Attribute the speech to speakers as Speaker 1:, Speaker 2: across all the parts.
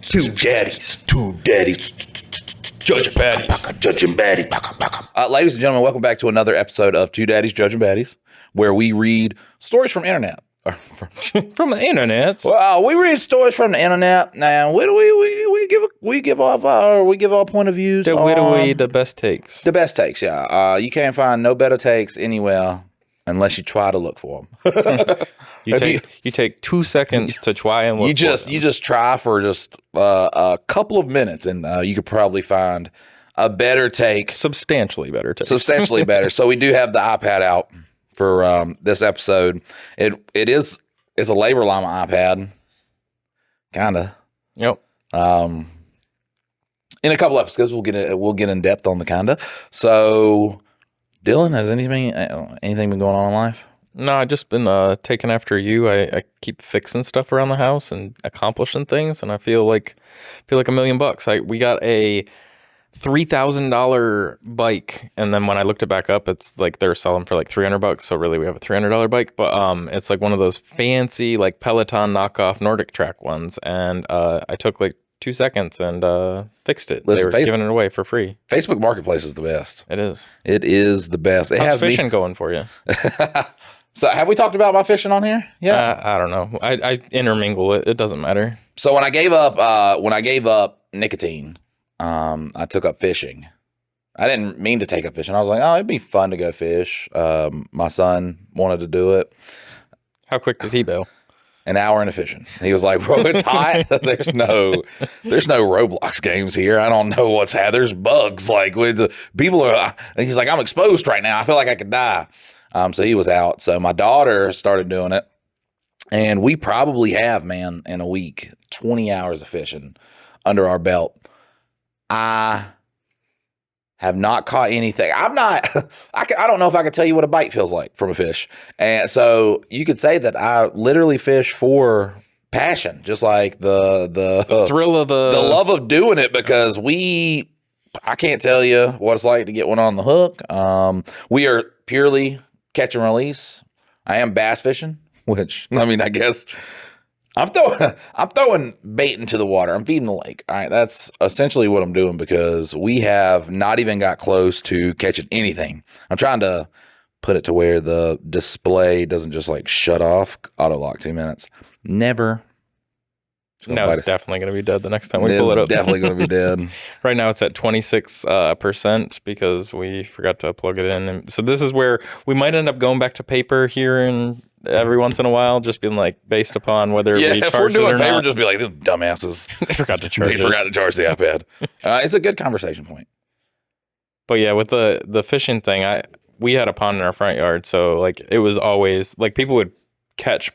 Speaker 1: Two daddies. Judging baddies. Ladies and gentlemen, welcome back to another episode of Two Daddies Judging Baddies, where we read stories from internet.
Speaker 2: From the internet.
Speaker 1: Well, we read stories from the internet. Now, what do we give our point of views.
Speaker 2: The best takes.
Speaker 1: The best takes, yeah. You can't find no better takes anywhere unless you try to look for them.
Speaker 2: You take 2 seconds to try and look.
Speaker 1: You just try for just a couple of minutes, and you could probably find a better take,
Speaker 2: substantially better take.
Speaker 1: Substantially better. So we do have the iPad out for this episode. It's a labor llama iPad, kinda.
Speaker 2: Yep.
Speaker 1: In a couple episodes, we'll get in depth on the kinda. So, Dylan, has anything been going on in life?
Speaker 2: No, I've just been taking after you. I keep fixing stuff around the house and accomplishing things, and I feel like $1 million. We got a $3,000 bike, and then when I looked it back up, it's like they're selling for like $300. So really, we have a $300 bike, but it's like one of those fancy like Peloton knockoff Nordic Track ones, and I took like 2 seconds and fixed it. Listen, they were giving it away for free.
Speaker 1: Facebook Marketplace is the best.
Speaker 2: It is.
Speaker 1: It is the best.
Speaker 2: How's fishing going for you?
Speaker 1: So have we talked about my fishing on here? Yeah.
Speaker 2: I don't know. I intermingle it. It doesn't matter.
Speaker 1: So when I gave up nicotine, I took up fishing. I didn't mean to take up fishing. I was like, oh, it'd be fun to go fish. My son wanted to do it.
Speaker 2: How quick did he bail?
Speaker 1: An hour into fishing. He was like, bro, it's hot. There's no Roblox games here. I don't know what's happening. There's bugs. Like people are, he's like, I'm exposed right now. I feel like I could die. So he was out. So my daughter started doing it. And we probably have, man, in a week, 20 hours of fishing under our belt. I have not caught anything. I don't know if I can tell you what a bite feels like from a fish. And so you could say that I literally fish for passion, just like the
Speaker 2: thrill of the
Speaker 1: love of doing it, because I can't tell you what it's like to get one on the hook. We are purely catch and release. I am bass fishing, which, I mean, I guess I'm throwing bait into the water. I'm feeding the lake. All right, that's essentially what I'm doing, because we have not even got close to catching anything. I'm trying to put it to where the display doesn't just like shut off, auto lock 2 minutes. Never.
Speaker 2: No, it's definitely going to be dead the next time we pull it up.
Speaker 1: Definitely going to be dead.
Speaker 2: Right now it's at 26% because we forgot to plug it in. And so this is where we might end up going back to paper here and every once in a while, just being like based upon whether we charge it or not.
Speaker 1: If we're doing paper, just be like, these dumbasses.
Speaker 2: They forgot to charge
Speaker 1: the iPad. It's a good conversation point.
Speaker 2: But yeah, with the fishing thing, we had a pond in our front yard. So like it was always like people would catch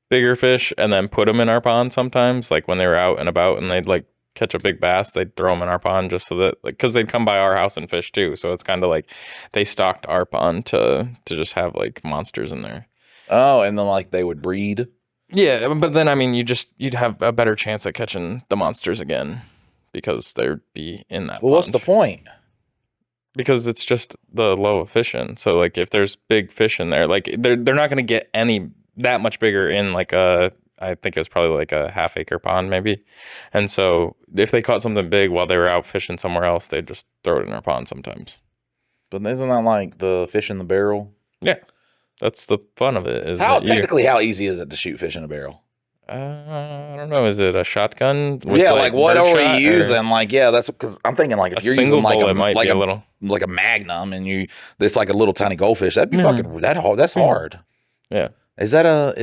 Speaker 2: bigger fish and then put them in our pond sometimes, like when they were out and about and they'd like catch a big bass, they'd throw them in our pond just so that, like, because they'd come by our house and fish too. So it's kind of like they stocked our pond to just have like monsters in there.
Speaker 1: Oh, and then like they would breed.
Speaker 2: Yeah, but then I mean, you'd have a better chance at catching the monsters again because they'd be in that.
Speaker 1: Well,
Speaker 2: pond.
Speaker 1: what's the point?
Speaker 2: Because it's just the low of fishing. So like if there's big fish in there, like they're not going to get any that much bigger in like I think it was probably like a half-acre pond maybe. And so if they caught something big while they were out fishing somewhere else, they'd just throw it in our pond sometimes.
Speaker 1: But isn't that like the fish in the barrel?
Speaker 2: Yeah. That's the fun of it.
Speaker 1: How easy is it to shoot fish in a barrel?
Speaker 2: I don't know. Is it a shotgun?
Speaker 1: Yeah, like what are we using? Like, yeah, that's because I'm thinking like if you're using like a Magnum and it's like a little tiny goldfish, that'd be fucking that hard. That's hard.
Speaker 2: Yeah.
Speaker 1: Is that a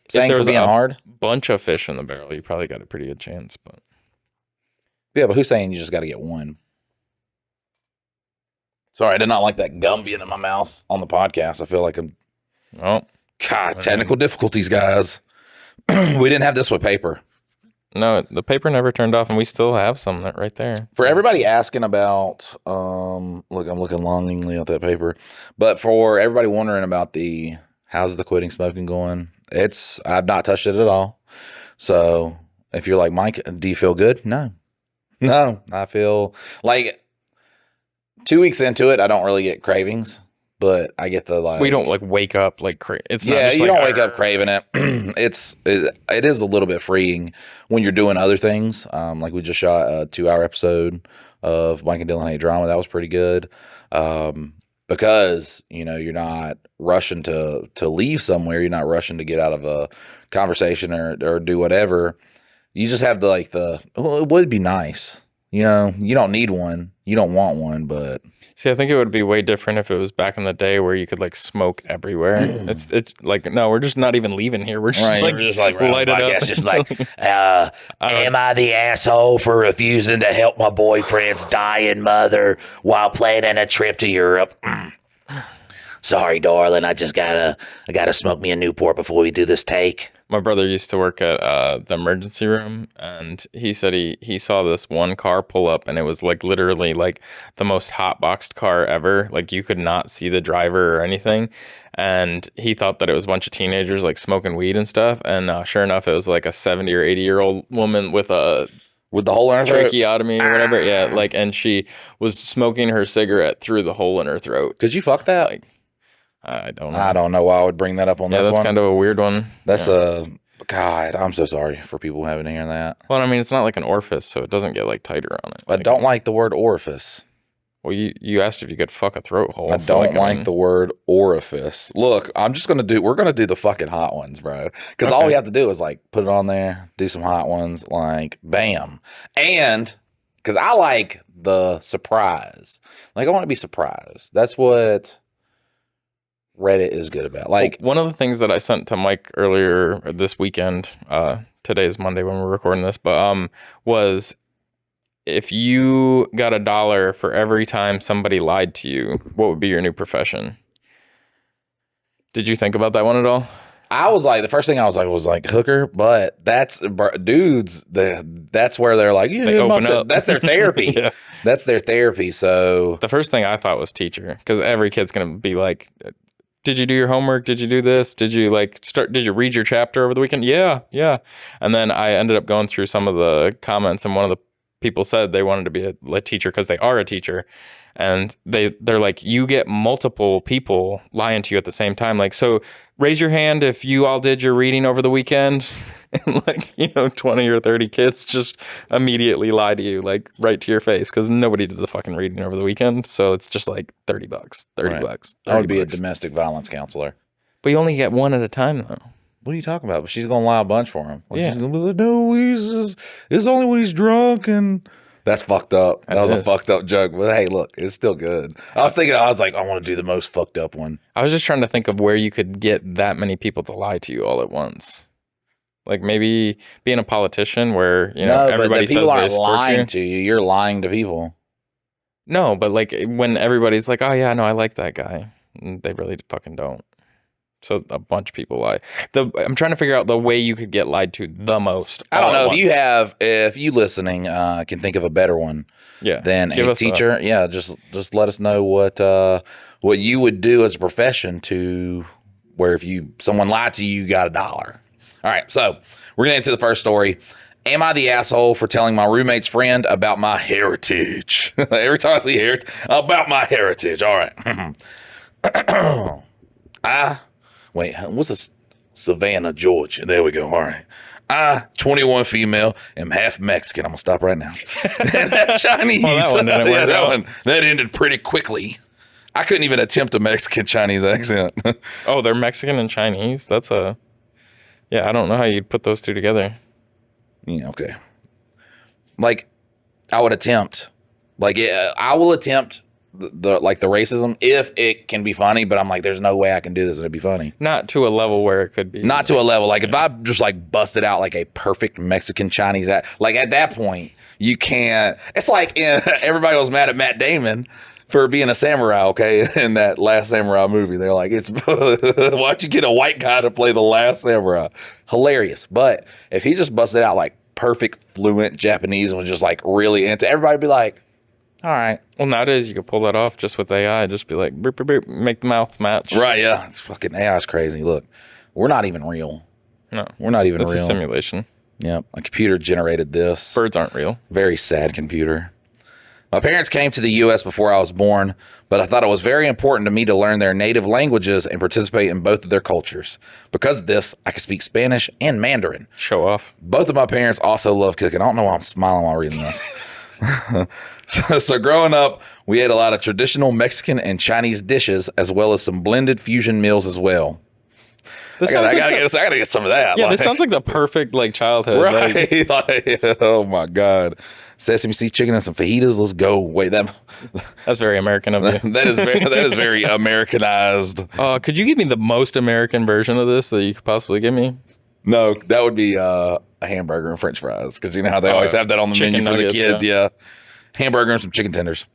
Speaker 1: saying for being hard?
Speaker 2: Bunch of fish in the barrel, you probably got a pretty good chance. But
Speaker 1: yeah, but who's saying you just got to get one? Sorry, I did not like that gum being in my mouth on the podcast. I feel like I'm.
Speaker 2: Oh,
Speaker 1: God, technical difficulties, guys. We didn't have this with paper.
Speaker 2: No, the paper never turned off, and we still have some right there.
Speaker 1: For everybody asking about, look, I'm looking longingly at that paper. But for everybody wondering about how's the quitting smoking going? I've not touched it at all. So if you're like, Mike, do you feel good? No, I feel like 2 weeks into it, I don't really get cravings. but I get the like.
Speaker 2: We don't like wake up like it's not.
Speaker 1: Yeah,
Speaker 2: just
Speaker 1: you
Speaker 2: like,
Speaker 1: don't wake up craving it. It is a little bit freeing when you're doing other things. Like we just shot a 2-hour episode of Mike and Dylan Hate Drama. That was pretty good. Because you're not rushing to leave somewhere. You're not rushing to get out of a conversation or do whatever. You just have well, it would be nice. You don't need one. You don't want one, but
Speaker 2: see, I think it would be way different if it was back in the day where you could like smoke everywhere. It's like, no, we're just not even leaving here. We're just
Speaker 1: right.
Speaker 2: like,
Speaker 1: We're just like
Speaker 2: light it up.
Speaker 1: just like, am I the asshole for refusing to help my boyfriend's dying mother while planning a trip to Europe? Sorry, darling. I gotta smoke me a Newport before we do this take.
Speaker 2: My brother used to work at the emergency room, and he said he saw this one car pull up, and it was like literally like the most hotboxed car ever. Like you could not see the driver or anything, and he thought that it was a bunch of teenagers like smoking weed and stuff. And sure enough, it was like a 70 or 80-year-old woman with the hole in her tracheotomy or whatever. Yeah, like, and she was smoking her cigarette through the hole in her throat.
Speaker 1: Could you fuck that?
Speaker 2: Like, I don't know.
Speaker 1: I don't know why I would bring that up on this one.
Speaker 2: Yeah, that's kind of a weird one.
Speaker 1: That's God, I'm so sorry for people having to hear that.
Speaker 2: Well, I mean, it's not like an orifice, so it doesn't get like tighter on it.
Speaker 1: I don't like the word orifice.
Speaker 2: Well, you asked if you could fuck a throat hole.
Speaker 1: I don't like the word orifice. Look, we're going to do the fucking hot ones, bro. Because all we have to do is like put it on there, do some hot ones, like bam. And because I like the surprise. Like I want to be surprised. That's what Reddit is good about. Like
Speaker 2: one of the things that I sent to Mike earlier this weekend, today is Monday when we're recording this, but was if you got $1 for every time somebody lied to you, what would be your new profession? Did you think about that one at all?
Speaker 1: I was like, the first thing I was like hooker, but that's dudes. That's where they're like, yeah,
Speaker 2: they open up.
Speaker 1: That's their therapy. Yeah. That's their therapy. So
Speaker 2: the first thing I thought was teacher, because every kid's gonna be like, did you do your homework? Did you do this? Did you did you read your chapter over the weekend? Yeah. And then I ended up going through some of the comments, and one of the people said they wanted to be a teacher because they are a teacher. And they're like, you get multiple people lying to you at the same time. Like, so raise your hand if you all did your reading over the weekend. And 20 or 30 kids just immediately lie to you, like right to your face, because nobody did the fucking reading over the weekend. So it's just like $30, $30 bucks.
Speaker 1: I would be a domestic violence counselor.
Speaker 2: But you only get one at a time, though.
Speaker 1: What are you talking about? But she's gonna lie a bunch for him. Like,
Speaker 2: yeah.
Speaker 1: She's gonna be like, no, it's only when he's drunk, and that's fucked up. That was a fucked up joke. But hey, look, it's still good. I was like, I want to do the most fucked up one.
Speaker 2: I was just trying to think of where you could get that many people to lie to you all at once. Like maybe being a politician where, everybody says they support you. No, but the people aren't lying to you. You're lying to people. No, but like when everybody's like, oh yeah, no, I like that guy. And they really fucking don't. So a bunch of people lie. I'm trying to figure out the way you could get lied to the most.
Speaker 1: I don't know if you listening can think of a better one.
Speaker 2: Yeah,
Speaker 1: than a teacher. Just let us know what you would do as a profession to where if someone lied to you, you got $1. All right, so we're getting into the first story. Am I the asshole for telling my roommate's friend about my heritage? Every time I see about my heritage. All right. What's a Savannah, Georgia? There we go. All right. I, 21 female, am half Mexican. I'm going to stop right now. Chinese.
Speaker 2: Well, that one didn't work out.
Speaker 1: That ended pretty quickly. I couldn't even attempt a Mexican-Chinese accent.
Speaker 2: Oh, they're Mexican and Chinese? Yeah, I don't know how you'd put those two together.
Speaker 1: Yeah, okay. Like, I would attempt. Like, I will attempt the racism if it can be funny, but I'm like, there's no way I can do this and it'd be funny.
Speaker 2: Not to a level where it could be.
Speaker 1: Not to a level. Like, if I just, like, busted out, like, a perfect Mexican-Chinese act, like, at that point, you can't. It's like everybody was mad at Matt Damon for being a samurai, okay, in that Last Samurai movie. They're like, why'd you get a white guy to play the Last Samurai? Hilarious. But if he just busted out like perfect fluent Japanese and was just like really into, everybody'd be like, all right.
Speaker 2: Well, nowadays you could pull that off just with AI. Just be like, burp, burp, burp, make the mouth match.
Speaker 1: Right, yeah. It's fucking AI's crazy. Look, we're not even real.
Speaker 2: No.
Speaker 1: We're not even real.
Speaker 2: It's a simulation.
Speaker 1: Yeah. A computer generated this.
Speaker 2: Birds aren't real.
Speaker 1: Very sad computer. My parents came to the U.S. before I was born, but I thought it was very important to me to learn their native languages and participate in both of their cultures. Because of this, I can speak Spanish and Mandarin.
Speaker 2: Show off.
Speaker 1: Both of my parents also love cooking. I don't know why I'm smiling while reading this. So growing up, we ate a lot of traditional Mexican and Chinese dishes, as well as some blended fusion meals as well. I gotta get some of that.
Speaker 2: Yeah, this sounds like the perfect like childhood.
Speaker 1: Right? Like, oh my God. Sesame seed chicken and some fajitas. Let's go. Wait,
Speaker 2: that's very American of you.
Speaker 1: that is very Americanized.
Speaker 2: Could you give me the most American version of this that you could possibly give me?
Speaker 1: No, that would be a hamburger and French fries, because you know how they always have that on the menu for the kids. Yeah, hamburger and some chicken tenders.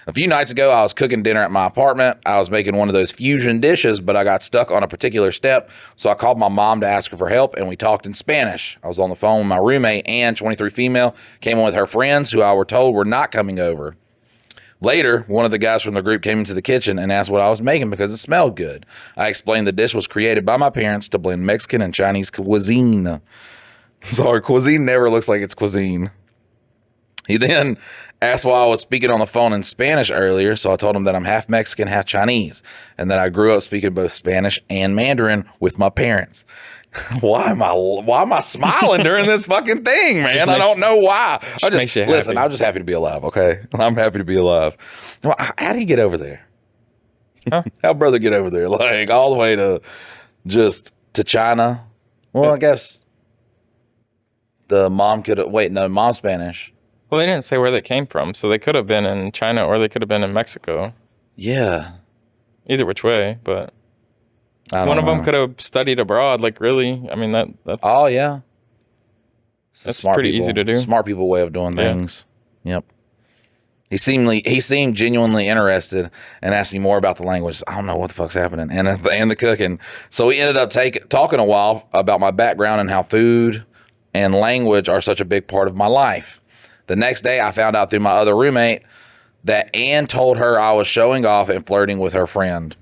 Speaker 1: A few nights ago, I was cooking dinner at my apartment. I was making one of those fusion dishes, but I got stuck on a particular step, so I called my mom to ask her for help, and we talked in Spanish. I was on the phone with my roommate, Ann, 23 female, came in with her friends, who I were told were not coming over. Later, one of the guys from the group came into the kitchen and asked what I was making because it smelled good. I explained the dish was created by my parents to blend Mexican and Chinese cuisine. Sorry, cuisine never looks like it's cuisine. He then asked why I was speaking on the phone in Spanish earlier, so I told him that I'm half Mexican, half Chinese, and that I grew up speaking both Spanish and Mandarin with my parents. Why am I smiling during this fucking thing, man? I don't know why. Listen, I'm just happy to be alive, okay? I'm happy to be alive. How do you get over there?
Speaker 2: Huh?
Speaker 1: How'd brother get over there? Like all the way to China? Well, I guess the mom mom's Spanish.
Speaker 2: Well, they didn't say where they came from, so they could have been in China or they could have been in Mexico.
Speaker 1: Yeah.
Speaker 2: Either which way, but one of them could have studied abroad. Like, really? I mean, that's...
Speaker 1: Oh, yeah.
Speaker 2: That's pretty easy to do.
Speaker 1: Smart people way of doing things. Yep. He seemed genuinely interested and asked me more about the language. I don't know what the fuck's happening. And the cooking. So we ended up talking a while about my background and how food and language are such a big part of my life. The next day, I found out through my other roommate that Ann told her I was showing off and flirting with her friend.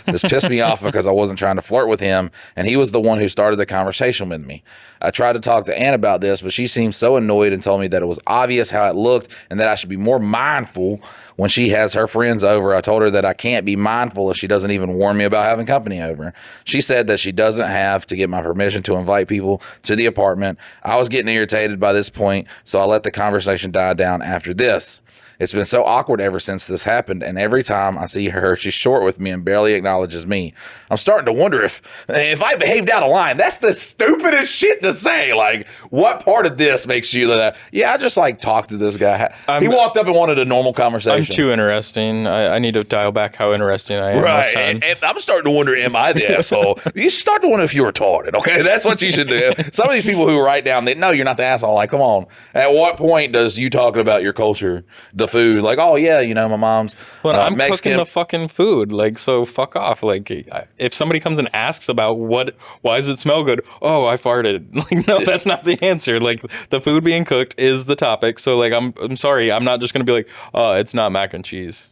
Speaker 1: This pissed me off because I wasn't trying to flirt with him, and he was the one who started the conversation with me. I tried to talk to Ann about this, but she seemed so annoyed and told me that it was obvious how it looked and that I should be more mindful when she has her friends over. I told her that I can't be mindful if she doesn't even warn me about having company over. She said that she doesn't have to get my permission to invite people to the apartment. I was getting irritated by this point, so I let the conversation die down after this. It's been so awkward ever since this happened, and every time I see her, she's short with me and barely acknowledges me. I'm starting to wonder if I behaved out of line. That's the stupidest shit to say. Like, what part of this makes you that? Yeah, I just like talked to this guy. He walked up and wanted a normal conversation.
Speaker 2: I'm too interesting. I need to dial back how interesting I am.
Speaker 1: Right. And I'm starting to wonder, am I the asshole? You should start to wonder if you're retarded, okay? That's what you should do. Some of these people who write down, no, you're not the asshole. Like, come on. At what point does you talking about your culture, the food, like, oh, yeah, my mom's
Speaker 2: I'm
Speaker 1: Mexican.
Speaker 2: Cooking the fucking food. Like, so fuck off. Like, if somebody comes and asks about why does it smell good? Oh, I farted. Like, no, that's not the answer. Like, the food being cooked is the topic. So, like, I'm sorry. I'm not just going to be like, oh, it's not mac and cheese.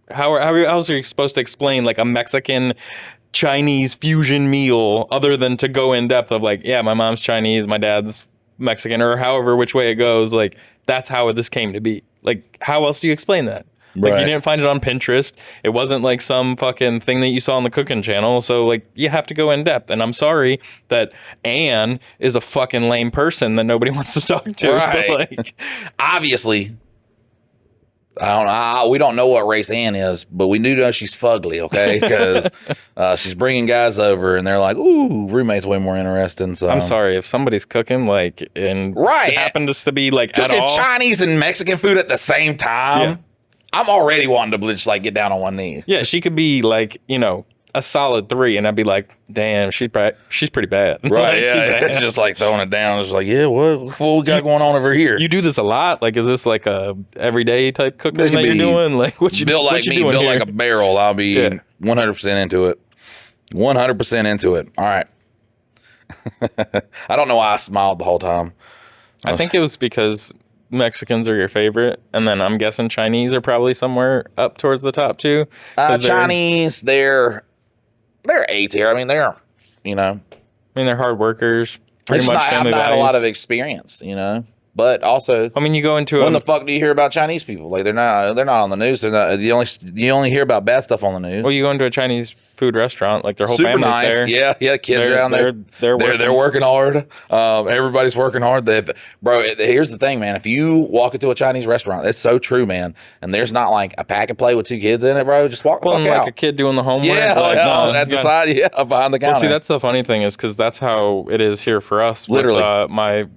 Speaker 2: How else are you supposed to explain, like, a Mexican Chinese fusion meal other than to go in depth of, like, yeah, my mom's Chinese, my dad's Mexican, or however which way it goes. Like, that's how this came to be. Like, how else do you explain that? Like, you didn't find it on Pinterest. It wasn't like some fucking thing that you saw on the cooking channel. So, like, you have to go in depth. And I'm sorry that Anne is a fucking lame person that nobody wants to talk to.
Speaker 1: Right.
Speaker 2: But, like,
Speaker 1: obviously, I don't know. We don't know what race Ann is, but we do know she's fugly, okay? Because she's bringing guys over, and they're like, "Ooh, roommate's way more interesting." So
Speaker 2: I'm sorry if somebody's cooking, like, and it happens to be like
Speaker 1: cooking Chinese and Mexican food at the same time. Yeah. I'm already wanting to just like get down on one knee.
Speaker 2: Yeah, she could be like, a solid 3, and I'd be like, damn, she's pretty bad.
Speaker 1: Right, yeah. It's just like throwing it down. It's like, yeah, what we got going on over here?
Speaker 2: You do this a lot? Like, is this like a everyday type cooking that you're doing? Like, what you
Speaker 1: built like me, built like a barrel. I'll be 100% into it. 100% into it. All right. I don't know why I smiled the whole time.
Speaker 2: I think it was because Mexicans are your favorite, and then I'm guessing Chinese are probably somewhere up towards the top too.
Speaker 1: Chinese, they're A tier. I mean,
Speaker 2: they're hard workers. Pretty much
Speaker 1: I've not had a lot of experience, But also,
Speaker 2: I mean, you go into
Speaker 1: when the fuck do you hear about Chinese people? Like they're not on the news. They're not. You only hear about bad stuff on the news.
Speaker 2: well, you go into a Chinese food restaurant, like their whole
Speaker 1: Super
Speaker 2: family's
Speaker 1: nice.
Speaker 2: there.
Speaker 1: Yeah. Kids
Speaker 2: They're-
Speaker 1: are down there. They're working hard. Everybody's working hard. Bro, here's the thing, man. If you walk into a Chinese restaurant, it's so true, man. And there's not like a pack and play with 2 kids in it, bro. Just walk the fuck
Speaker 2: like
Speaker 1: out.
Speaker 2: a kid doing the homework.
Speaker 1: Yeah,
Speaker 2: like, no,
Speaker 1: at the side, behind the counter.
Speaker 2: Well, see, that's the funny thing is because that's how it is here for us.
Speaker 1: Literally.
Speaker 2: With,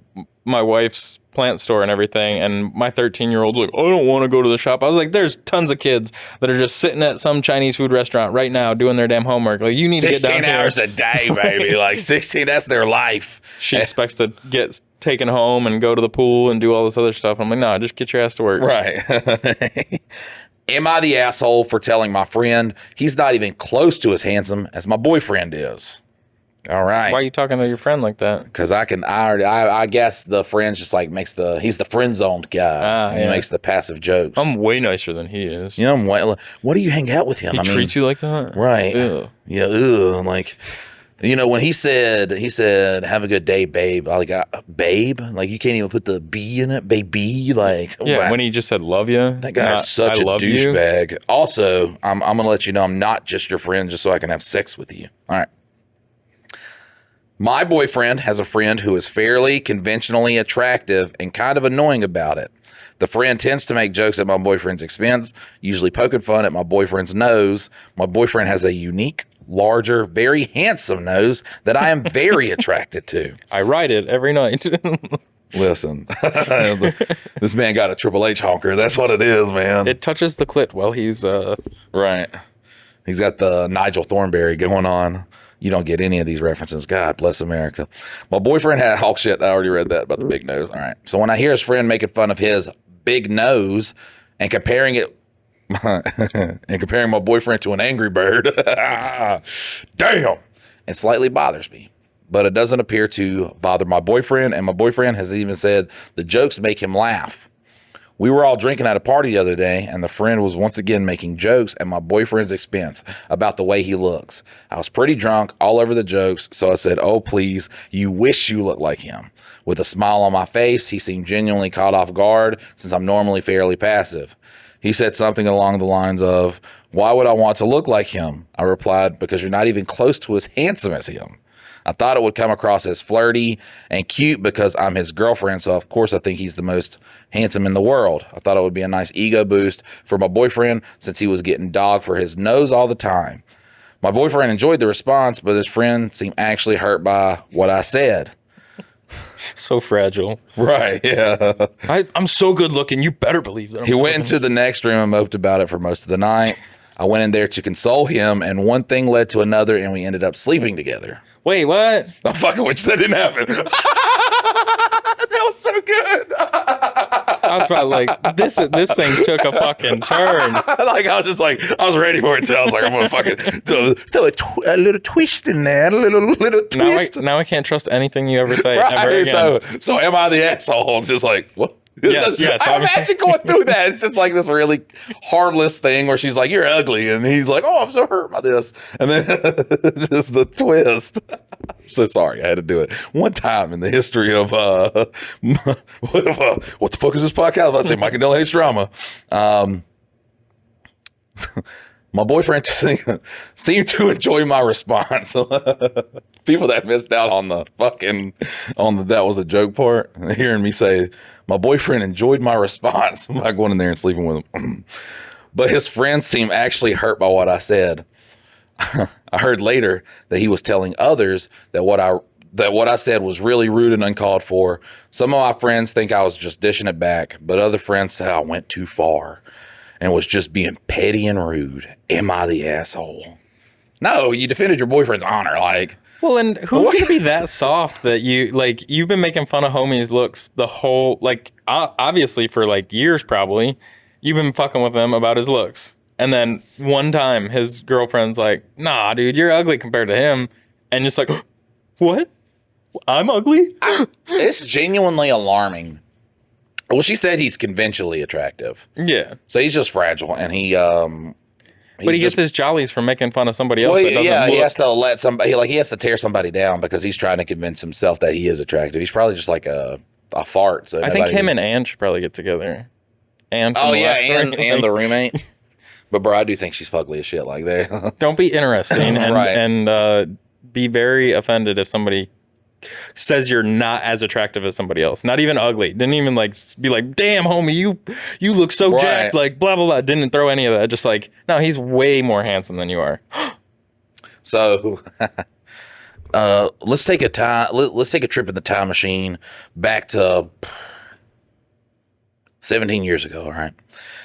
Speaker 2: my wife's plant store and everything, and my 13-year-old's like, I don't want to go to the shop. I was like, there's tons of kids that are just sitting at some Chinese food restaurant right now doing their damn homework. Like, you need to get down
Speaker 1: 16 hours a day, baby. Like 16, that's their life.
Speaker 2: She expects to get taken home and go to the pool and do all this other stuff. I'm like, no, just get your ass to work.
Speaker 1: Right. Am I the asshole for telling my friend he's not even close to as handsome as my boyfriend is? All right.
Speaker 2: Why are you talking to your friend like that?
Speaker 1: Because I guess the friend's just like he's the friend zoned guy. And he makes the passive jokes.
Speaker 2: I'm way nicer than he is.
Speaker 1: You know, what do you hang out with him?
Speaker 2: He treats you like that?
Speaker 1: Right.
Speaker 2: Ew.
Speaker 1: Yeah. Ugh. Like, you know, when he said, have a good day, babe. I like, babe? Like, you can't even put the B in it, baby. Like,
Speaker 2: yeah,
Speaker 1: wow.
Speaker 2: when he just said love you.
Speaker 1: That guy is such a douchebag. Also, I'm going to let you know I'm not just your friend just so I can have sex with you. All right. My boyfriend has a friend who is fairly conventionally attractive and kind of annoying about it. The friend tends to make jokes at my boyfriend's expense, usually poking fun at my boyfriend's nose. My boyfriend has a unique, larger, very handsome nose that I am very attracted to.
Speaker 2: I ride it every night.
Speaker 1: Listen, this man got a Triple H honker. That's what it is, man.
Speaker 2: It touches the clit while he's...
Speaker 1: Right. He's got the Nigel Thornberry going on. You don't get any of these references. God bless America. My boyfriend had... Oh, shit. I already read that about the big nose. All right. So when I hear his friend making fun of his big nose and comparing it... and comparing my boyfriend to an angry bird... Damn! It slightly bothers me. But it doesn't appear to bother my boyfriend. And my boyfriend has even said the jokes make him laugh. We were all drinking at a party the other day, and the friend was once again making jokes at my boyfriend's expense about the way he looks. I was pretty drunk, all over the jokes, so I said, oh, please, you wish you looked like him. With a smile on my face, he seemed genuinely caught off guard, since I'm normally fairly passive. He said something along the lines of, why would I want to look like him? I replied, because you're not even close to as handsome as him. I thought it would come across as flirty and cute because I'm his girlfriend, so of course I think he's the most handsome in the world. I thought it would be a nice ego boost for my boyfriend since he was getting dogged for his nose all the time. My boyfriend enjoyed the response, but his friend seemed actually hurt by what I said.
Speaker 2: So fragile.
Speaker 1: Right, yeah.
Speaker 2: I'm so good looking, you better believe that.
Speaker 1: He went into the next room and moped about it for most of the night. I went in there to console him, and one thing led to another, and we ended up sleeping together.
Speaker 2: Wait, what?
Speaker 1: I'm fucking which that didn't happen. That was so good.
Speaker 2: I was probably like, this thing took a fucking turn.
Speaker 1: Like, I was ready for it too. I was like, I'm gonna fucking throw a little twist in there, a little twist.
Speaker 2: Now I can't trust anything you ever say
Speaker 1: Right?
Speaker 2: ever again.
Speaker 1: So am I the asshole? It's just like, what?
Speaker 2: Yes.
Speaker 1: I imagine going through that. It's just like this really harmless thing where she's like, you're ugly. And he's like, oh, I'm so hurt by this. And then just the twist. I'm so sorry. I had to do it one time in the history of what the fuck is this podcast? I was about to say Mike and Dell hates drama. My boyfriend seemed to enjoy my response. People that missed out on the that was a joke part, hearing me say, my boyfriend enjoyed my response by going in there and sleeping with him. But his friends seemed actually hurt by what I said. I heard later that he was telling others that what I said was really rude and uncalled for. Some of my friends think I was just dishing it back, but other friends say I went too far and was just being petty and rude. Am I the asshole? No, you defended your boyfriend's honor. Like,
Speaker 2: well, and who's going to be that soft that you've been making fun of homies' looks the whole, like, obviously for like years probably, you've been fucking with him about his looks. And then one time his girlfriend's like, nah, dude, you're ugly compared to him. And just like, what? I'm ugly?
Speaker 1: It's genuinely alarming. Well, she said he's conventionally attractive.
Speaker 2: Yeah.
Speaker 1: So he's just fragile, and he
Speaker 2: gets his jollies from making fun of somebody else. He
Speaker 1: has to let somebody, he has to tear somebody down because he's trying to convince himself that he is attractive. He's probably just like a a fart. So
Speaker 2: I think him and Ann should probably get together. Ann from the last story,
Speaker 1: and the roommate. But bro, I do think she's fugly as shit. Like there.
Speaker 2: Don't be interesting and be very offended if somebody says you're not as attractive as somebody else. Not even ugly. Didn't even like be like, damn homie, you look so jacked, like blah blah blah. Didn't throw any of that. Just like, no, he's way more handsome than you are.
Speaker 1: So let's take a trip in the time machine back to 17 years ago. All right.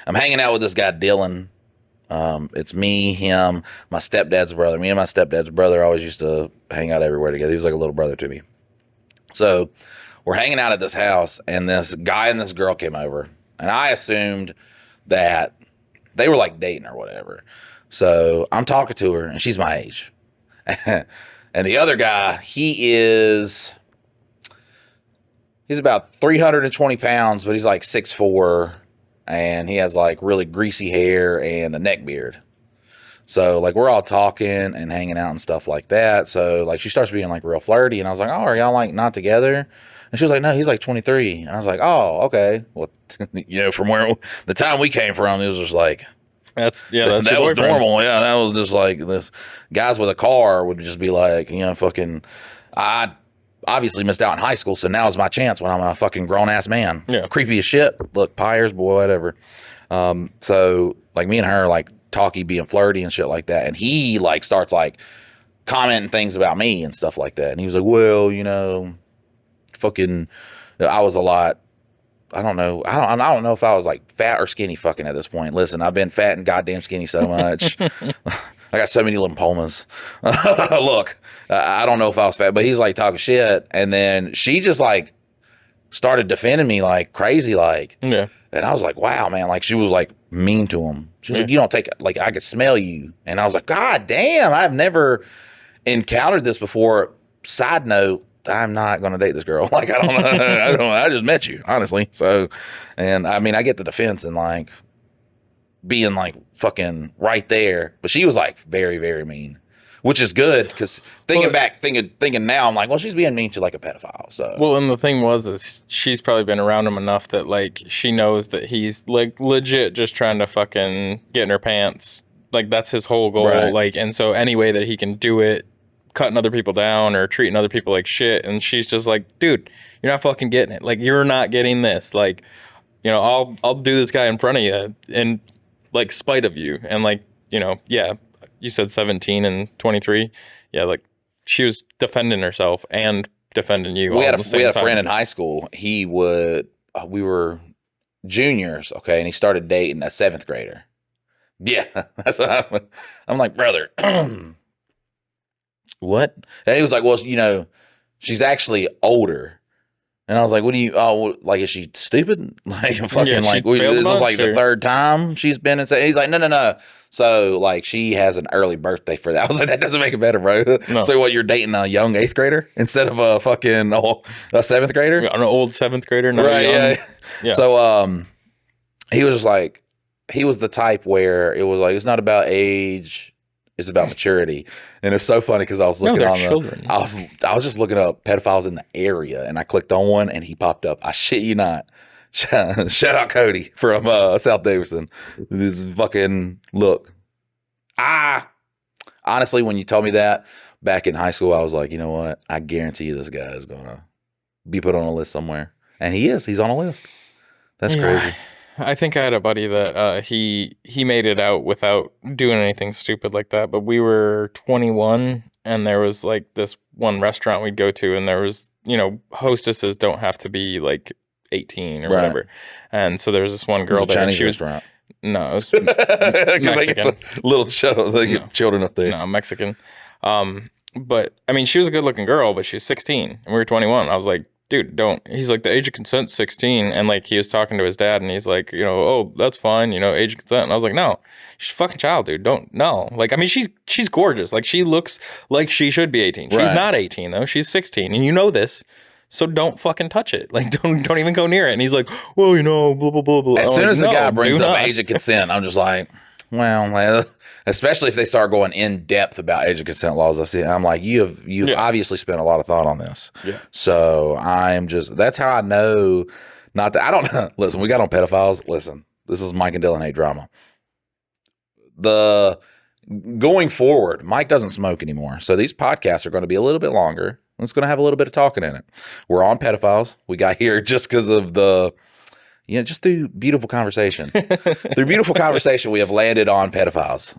Speaker 1: I'm hanging out with this guy Dylan. It's me, him, my stepdad's brother. Me and my stepdad's brother always used to hang out everywhere together. He was like a little brother to me. So we're hanging out at this house, and this guy and this girl came over, and I assumed that they were like dating or whatever. So I'm talking to her, and she's my age. And the other guy, he's about 320 pounds, but he's like 6'4", and he has like really greasy hair and a neck beard. So like we're all talking and hanging out and stuff like that. So like she starts being like real flirty, and I was like, oh, are y'all like not together? And she was like, no, he's like 23. And I was like, oh, okay. Well, from where the time we came from, it was just like, that was normal. Yeah, that was just like this. Guys with a car would just be like, fucking. I obviously missed out in high school, so now is my chance when I'm a fucking grown ass man.
Speaker 2: Yeah,
Speaker 1: creepy as shit. Look, pyres, boy, whatever. So like me and her like talky, being flirty and shit like that, and he like starts like commenting things about me and stuff like that, and he was like, well, fucking, I was a lot. I don't know. I don't know if I was like fat or skinny fucking at this point. Listen, I've been fat and goddamn skinny so much. I got so many lymphomas. Look, I don't know if I was fat, but he's like talking shit. And then she just like started defending me like crazy. Like,
Speaker 2: yeah.
Speaker 1: And I was like, wow, man. Like she was like mean to him. She was like, you don't take it. Like I could smell you. And I was like, God damn, I've never encountered this before. Side note, I'm not going to date this girl. Like, I don't know. I just met you, honestly. So, and I mean, I get the defense and like being like fucking right there, but she was like very, very mean, which is good. Cause thinking now, I'm like, well, she's being mean to like a pedophile. So,
Speaker 2: well, and the thing is she's probably been around him enough that like, she knows that he's like legit just trying to fucking get in her pants. Like that's his whole goal. Right. Like, and so any way that he can do it, cutting other people down or treating other people like shit, and she's just like, dude, you're not fucking getting it. Like you're not getting this. Like, I'll do this guy in front of you in like spite of you. And like, yeah, you said 17 and 23. Yeah, like she was defending herself and defending you.
Speaker 1: We had a friend in high school. We were juniors, okay, and he started dating a 7th grader. Yeah, that's what I'm like, brother. What? And he was like, well, she's actually older. And I was like, what do you, like, is she stupid? Like, fucking, like, this is like the 3rd time she's been in. He's like, no. So, like, she has an early birthday for that. I was like, that doesn't make it better, bro. No. So, what, you're dating a young 8th grader instead of a fucking a 7th grader?
Speaker 2: An old 7th grader, not
Speaker 1: right?
Speaker 2: Young.
Speaker 1: Yeah. So, he was just like, he was the type where it was like, it's not about age. It's about maturity. And it's so funny because I was looking I was just looking up pedophiles in the area, and I clicked on one and he popped up. I shit you not. Shout out Cody from South Davidson. This fucking look. Honestly, when you told me that back in high school, I was like, you know what? I guarantee you this guy is gonna be put on a list somewhere. And he is. He's on a list. That's crazy.
Speaker 2: I think I had a buddy that he made it out without doing anything stupid like that. But we were 21, and there was like this one restaurant we'd go to, and there was, hostesses don't have to be like 18 or whatever. And so there was this one girl there.
Speaker 1: Chinese restaurant.
Speaker 2: No, it was Mexican.
Speaker 1: They get children up there.
Speaker 2: No, Mexican. But I mean, she was a good looking girl, but she was 16 and we were 21. I was like, dude, don't. He's like, the age of consent's 16. And like, he was talking to his dad, and he's like, oh, that's fine, age of consent. And I was like, no, she's a fucking child, dude. No. Like, I mean, she's gorgeous. Like, she looks like she should be 18. She's not 18 though. She's 16, and you know this. So don't fucking touch it. Like, don't even go near it. And he's like, well, blah, blah, blah, blah.
Speaker 1: As soon as the guy brings up age of consent, I'm just like, well, especially if they start going in depth about age of consent laws. I'm like, you've obviously spent a lot of thought on this.
Speaker 2: Yeah.
Speaker 1: So that's how I know not to. I don't listen. We got on pedophiles. Listen, this is Mike and Dylan hate drama. Going forward, Mike doesn't smoke anymore, so these podcasts are going to be a little bit longer. It's going to have a little bit of talking in it. We're on pedophiles. We got here just because of just through beautiful conversation. Through beautiful conversation, we have landed on pedophiles.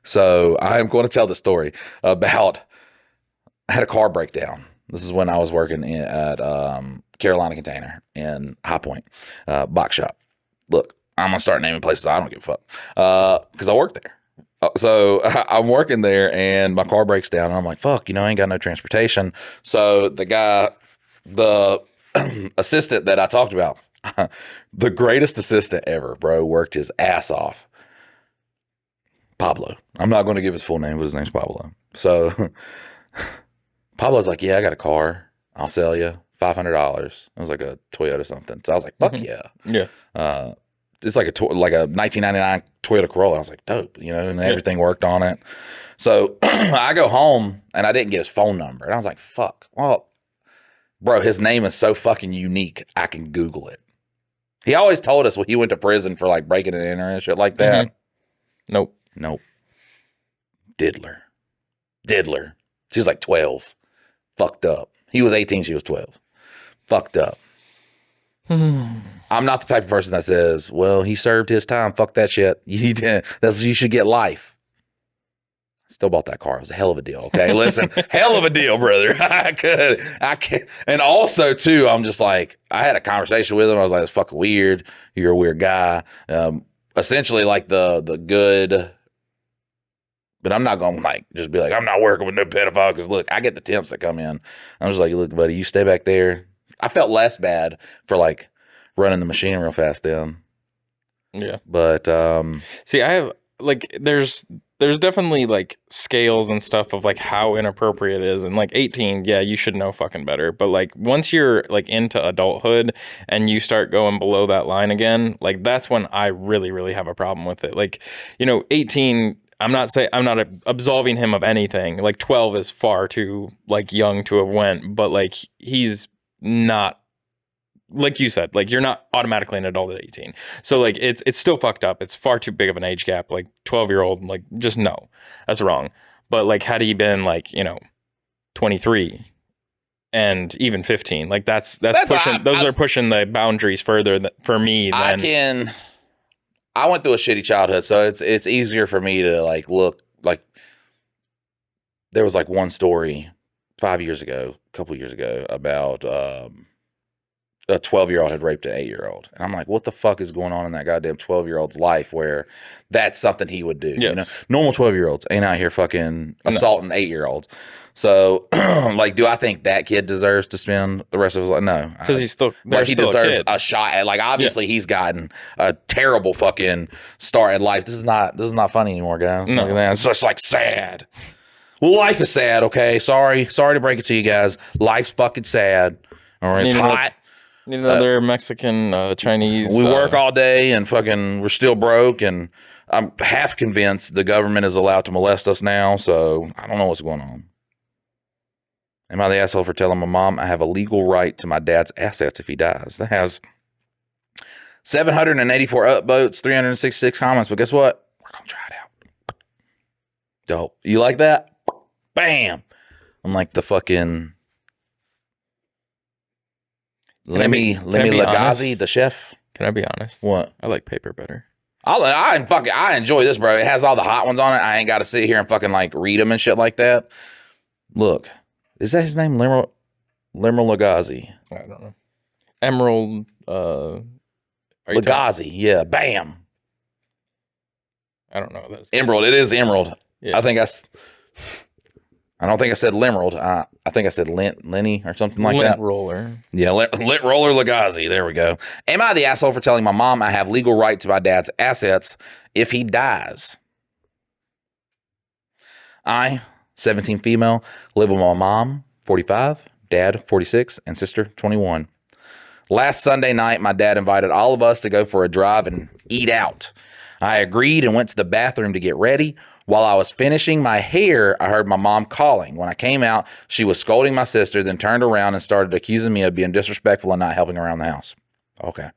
Speaker 1: So I am going to tell the story about I had a car breakdown. This is when I was working at Carolina Container in High Point box shop. Look, I'm going to start naming places I don't give a fuck because I work there. So I'm working there and my car breaks down and I'm like, fuck, I ain't got no transportation. So the assistant that I talked about, the greatest assistant ever, bro, worked his ass off. Pablo. I'm not going to give his full name, but his name's Pablo. So Pablo's like, yeah, I got a car. I'll sell you $500. It was like a Toyota something. So I was like, fuck yeah.
Speaker 2: Yeah.
Speaker 1: It's like a 1999 Toyota Corolla. I was like, dope, and everything worked on it. So I go home and I didn't get his phone number. And I was like, fuck. Well, bro, his name is so fucking unique. I can Google it. He always told us he went to prison for like breaking and entering and shit like that.
Speaker 2: Nope.
Speaker 1: Diddler. She was like 12. Fucked up. He was 18. She was 12. Fucked up. I'm not the type of person that says, well, he served his time. Fuck that shit. You should get life. Still bought that car. It was a hell of a deal. Okay. Listen, hell of a deal, brother. I can't. And also too, I'm just like, I had a conversation with him. I was like, it's fucking weird. You're a weird guy. Essentially like the good, but I'm not going to just be like, I'm not working with no pedophile. Cause look, I get the temps that come in. I'm just like, look, buddy, you stay back there. I felt less bad for like running the machine real fast then.
Speaker 2: Yeah.
Speaker 1: But
Speaker 2: see, I have like there's definitely like scales and stuff of like how inappropriate it is. And like 18, yeah, you should know fucking better. But like once you're like into adulthood and you start going below that line again, like that's when I really, really have a problem with it. Like, 18, I'm not absolving him of anything. Like 12 is far too like young to have went, but like he's not, like you said, like you're not automatically an adult at 18. So like it's still fucked up. It's far too big of an age gap. Like 12-year-old, like just no, that's wrong. But like had he been like 23 and even 15, like that's pushing. Those are pushing the boundaries further for me. Than
Speaker 1: I went through a shitty childhood, so it's easier for me to like look like there was like one story a couple years ago about a 12-year-old had raped an 8-year-old. And I'm like, what the fuck is going on in that goddamn 12-year-old's life where that's something he would do?
Speaker 2: Yes.
Speaker 1: Normal 12-year-olds ain't out here fucking assaulting 8-year-olds. So, like, do I think that kid deserves to spend the rest of his life? No.
Speaker 2: Because he's still,
Speaker 1: he deserves a shot at, like, obviously he's gotten a terrible fucking start in life. This is not funny anymore, guys.
Speaker 2: No.
Speaker 1: Look at that. It's just like sad. Well, life is sad, okay? Sorry to break it to you guys. Life's fucking sad. Or it's hot.
Speaker 2: Need another Mexican, Chinese.
Speaker 1: We work all day and fucking we're still broke, and I'm half convinced the government is allowed to molest us now, so I don't know what's going on. Am I the asshole for telling my mom I have a legal right to my dad's assets if he dies? That has 784 upvotes, 366 comments, but guess what? We're going to try it out. Dope. You like that? Bam. I'm like the fucking Lemmy Lagazi, the chef.
Speaker 2: Can I be honest?
Speaker 1: What?
Speaker 2: I like paper better.
Speaker 1: I enjoy this, bro. It has all the hot ones on it. I ain't got to sit here and fucking like read them and shit like that. Look, is that his name? Lemuel Lagazi.
Speaker 2: I don't know. Emerald.
Speaker 1: Lagazi. Yeah. Bam.
Speaker 2: I don't know. That's
Speaker 1: Emerald. It is Emerald.
Speaker 2: Yeah.
Speaker 1: I don't think I said Limerald. I think I said Lenny or something like that.
Speaker 2: Lint roller.
Speaker 1: Yeah, Lint roller Lagazi. There we go. Am I the asshole for telling my mom I have legal right to my dad's assets if he dies? I, 17 female, live with my mom, 45, dad, 46, and sister, 21. Last Sunday night, my dad invited all of us to go for a drive and eat out. I agreed and went to the bathroom to get ready. While I was finishing my hair, I heard my mom calling. When I came out, she was scolding my sister, then turned around and started accusing me of being disrespectful and not helping around the house. Okay.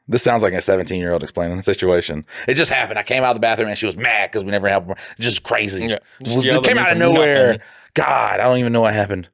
Speaker 1: This sounds like a 17-year-old explaining the situation. It just happened. I came out of the bathroom and she was mad because we never helped her. Just crazy.
Speaker 2: Yeah,
Speaker 1: It came out of nowhere. Nothing. God, I don't even know what happened.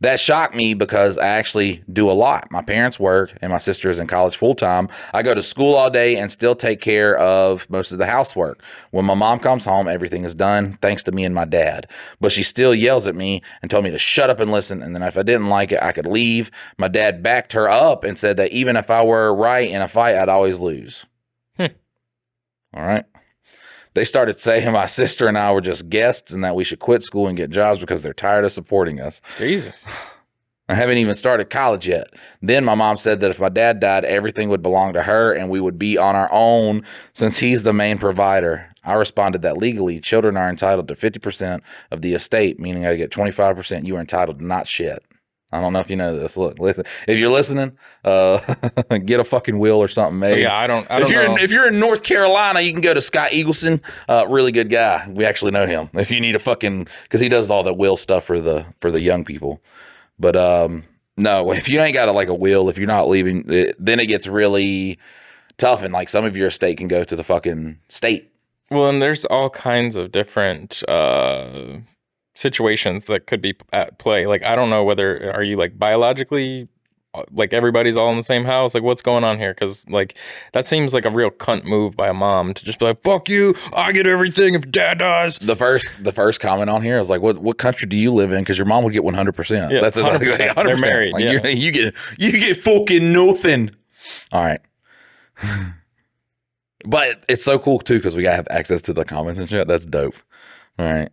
Speaker 1: That shocked me because I actually do a lot. My parents work and my sister is in college full time. I go to school all day and still take care of most of the housework. When my mom comes home, everything is done thanks to me and my dad. But she still yells at me and told me to shut up and listen. And then if I didn't like it, I could leave. My dad backed her up and said that even if I were right in a fight, I'd always lose. All right. They started saying my sister and I were just guests and that we should quit school and get jobs because they're tired of supporting us.
Speaker 2: Jesus.
Speaker 1: I haven't even started college yet. Then my mom said that if my dad died, everything would belong to her and we would be on our own since he's the main provider. I responded that legally, children are entitled to 50% of the estate, meaning I get 25%. You are entitled to not shit. I don't know if you know this. Look, listen. If you're listening, get a fucking will or something, maybe.
Speaker 2: Yeah, I don't know.
Speaker 1: If you're in North Carolina, you can go to Scott Eagleson. Really good guy. We actually know him. If you need a fucking, because he does all the will stuff for the young people. But no, if you ain't got a will, if you're not leaving, then it gets really tough. And like some of your estate can go to the fucking state.
Speaker 2: Well, and there's all kinds of different situations that could be at play. Like, I don't know whether, are you like biologically, like everybody's all in the same house? Like, what's going on here? Because like, that seems like a real cunt move by a mom to just be like, fuck you, I get everything if dad dies.
Speaker 1: The first comment on here is like, what country do you live in? Because your mom would get 100%.
Speaker 2: Yeah,
Speaker 1: that's 100%. 100%.
Speaker 2: They're married.
Speaker 1: Like,
Speaker 2: yeah.
Speaker 1: you get fucking nothing. All right. But it's so cool too because we gotta have access to the comments and shit. That's dope. All right.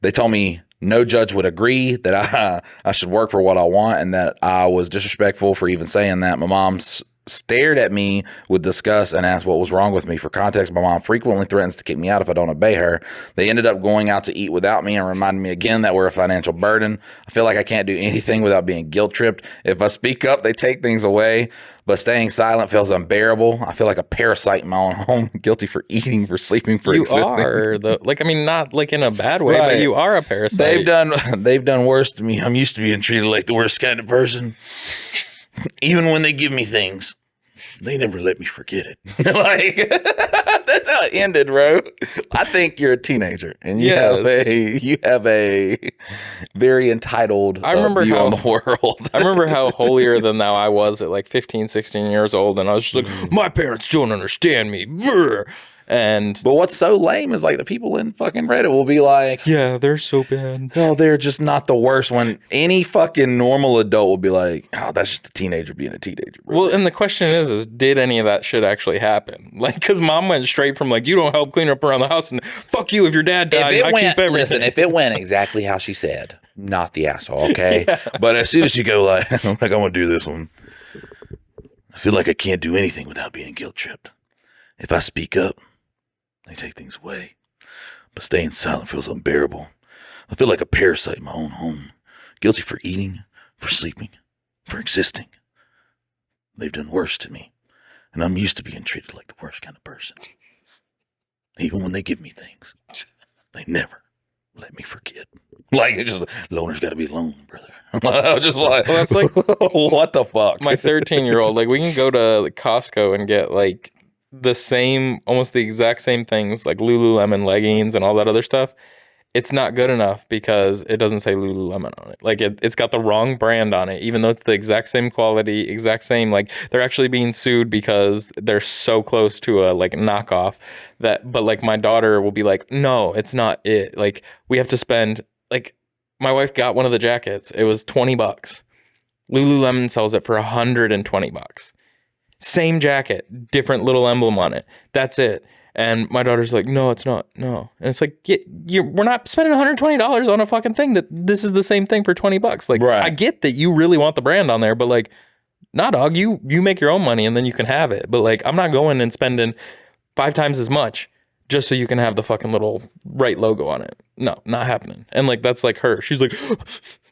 Speaker 1: They told me no judge would agree that I should work for what I want and that I was disrespectful for even saying that. My mom stared at me with disgust and asked what was wrong with me. For context, my mom frequently threatens to kick me out if I don't obey her. They ended up going out to eat without me and reminded me again that we're a financial burden. I feel like I can't do anything without being guilt tripped. If I speak up, they take things away, but staying silent feels unbearable. I feel like a parasite in my own home, guilty for eating, for sleeping, for existing.
Speaker 2: You are not like in a bad way, right. But you are a parasite.
Speaker 1: They've done worse to me. I'm used to being treated like the worst kind of person. Even when they give me things, they never let me forget it. Like, that's how it ended, bro. I think you're a teenager and you have a very entitled view on the world.
Speaker 2: I remember how holier than thou I was at like 15, 16 years old. And I was just like, my parents don't understand me. But
Speaker 1: what's so lame is like the people in fucking Reddit will be like,
Speaker 2: yeah, they're so bad.
Speaker 1: Oh, they're just not the worst. When any fucking normal adult will be like, oh, that's just a teenager being a teenager, bro.
Speaker 2: Well, and the question is did any of that shit actually happen? Like, because mom went straight from like, you don't help clean up around the house and fuck you if your dad died. Keep everything.
Speaker 1: Listen, if it went exactly how she said, not the asshole, okay? Yeah. But as soon as you go like, I'm gonna do this one. I feel like I can't do anything without being guilt tripped. If I speak up, they take things away, but staying silent feels unbearable. I feel like a parasite in my own home, guilty for eating, for sleeping, for existing. They've done worse to me, and I'm used to being treated like the worst kind of person. Even when they give me things, they never let me forget. Like, it's just, loner's got to be alone, brother. Just like,
Speaker 2: well, that's like,
Speaker 1: what the fuck?
Speaker 2: My 13-year-old, like, we can go to Costco and get like almost the exact same things, like Lululemon leggings and all that other stuff. It's not good enough because it doesn't say Lululemon on it. Like it's got the wrong brand on it, even though it's the exact same quality, exact same, like they're actually being sued because they're so close to a like knockoff but like my daughter will be like, no, it's not it. Like we have to spend, like my wife got one of the jackets. It was $20. Lululemon sells it for $120. Same jacket, different little emblem on it. That's it. And my daughter's like, no, it's not. No. And it's like, we're not spending $120 on a fucking thing that this is the same thing for $20. Like, right. I get that you really want the brand on there, but like, nah, dog, you make your own money and then you can have it. But like, I'm not going and spending 5 times as much just so you can have the fucking little right logo on it. No, not happening. And like, that's like her. She's like,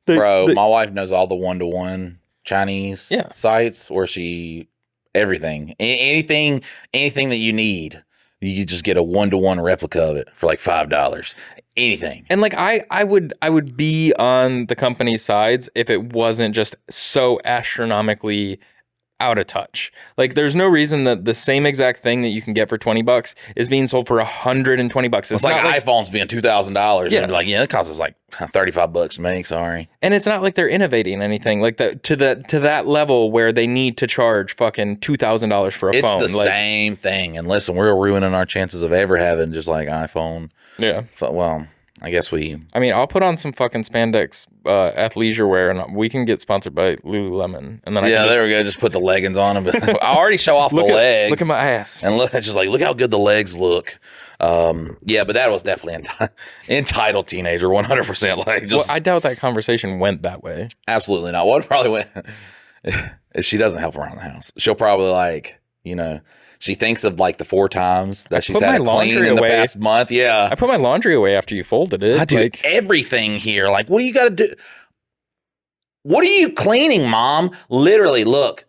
Speaker 1: my wife knows all the one-to-one Chinese sites where she everything, anything that you need. You could just get a 1-to-1 replica of it for like $5. Anything.
Speaker 2: And like I would be on the company's sides if it wasn't just so astronomically out of touch. Like there's no reason that the same exact thing that you can get for $20 is being sold for $120.
Speaker 1: It's like iPhones being $2,000.
Speaker 2: Yes.
Speaker 1: And like, yeah, it costs us like $35 to make. Sorry.
Speaker 2: And it's not like they're innovating anything like that to that level where they need to charge fucking $2,000 for a phone.
Speaker 1: It's the same thing. And listen, we're ruining our chances of ever having just like iPhone.
Speaker 2: Yeah.
Speaker 1: So, well, I guess
Speaker 2: I'll put on some fucking spandex athleisure wear, and we can get sponsored by Lululemon. And then
Speaker 1: there we go. Just put the leggings on them. I already show off the legs.
Speaker 2: Look at my ass.
Speaker 1: And look how good the legs look. But that was definitely entitled teenager, 100%. Like, just
Speaker 2: I doubt that conversation went that way.
Speaker 1: Absolutely not. What probably went is she doesn't help around the house. She'll probably like, she thinks of like the 4 times that she's had it clean in the past month. Yeah.
Speaker 2: I put my laundry away after you folded it.
Speaker 1: I do everything here. Like, what do you got to do? What are you cleaning, Mom? Literally, look.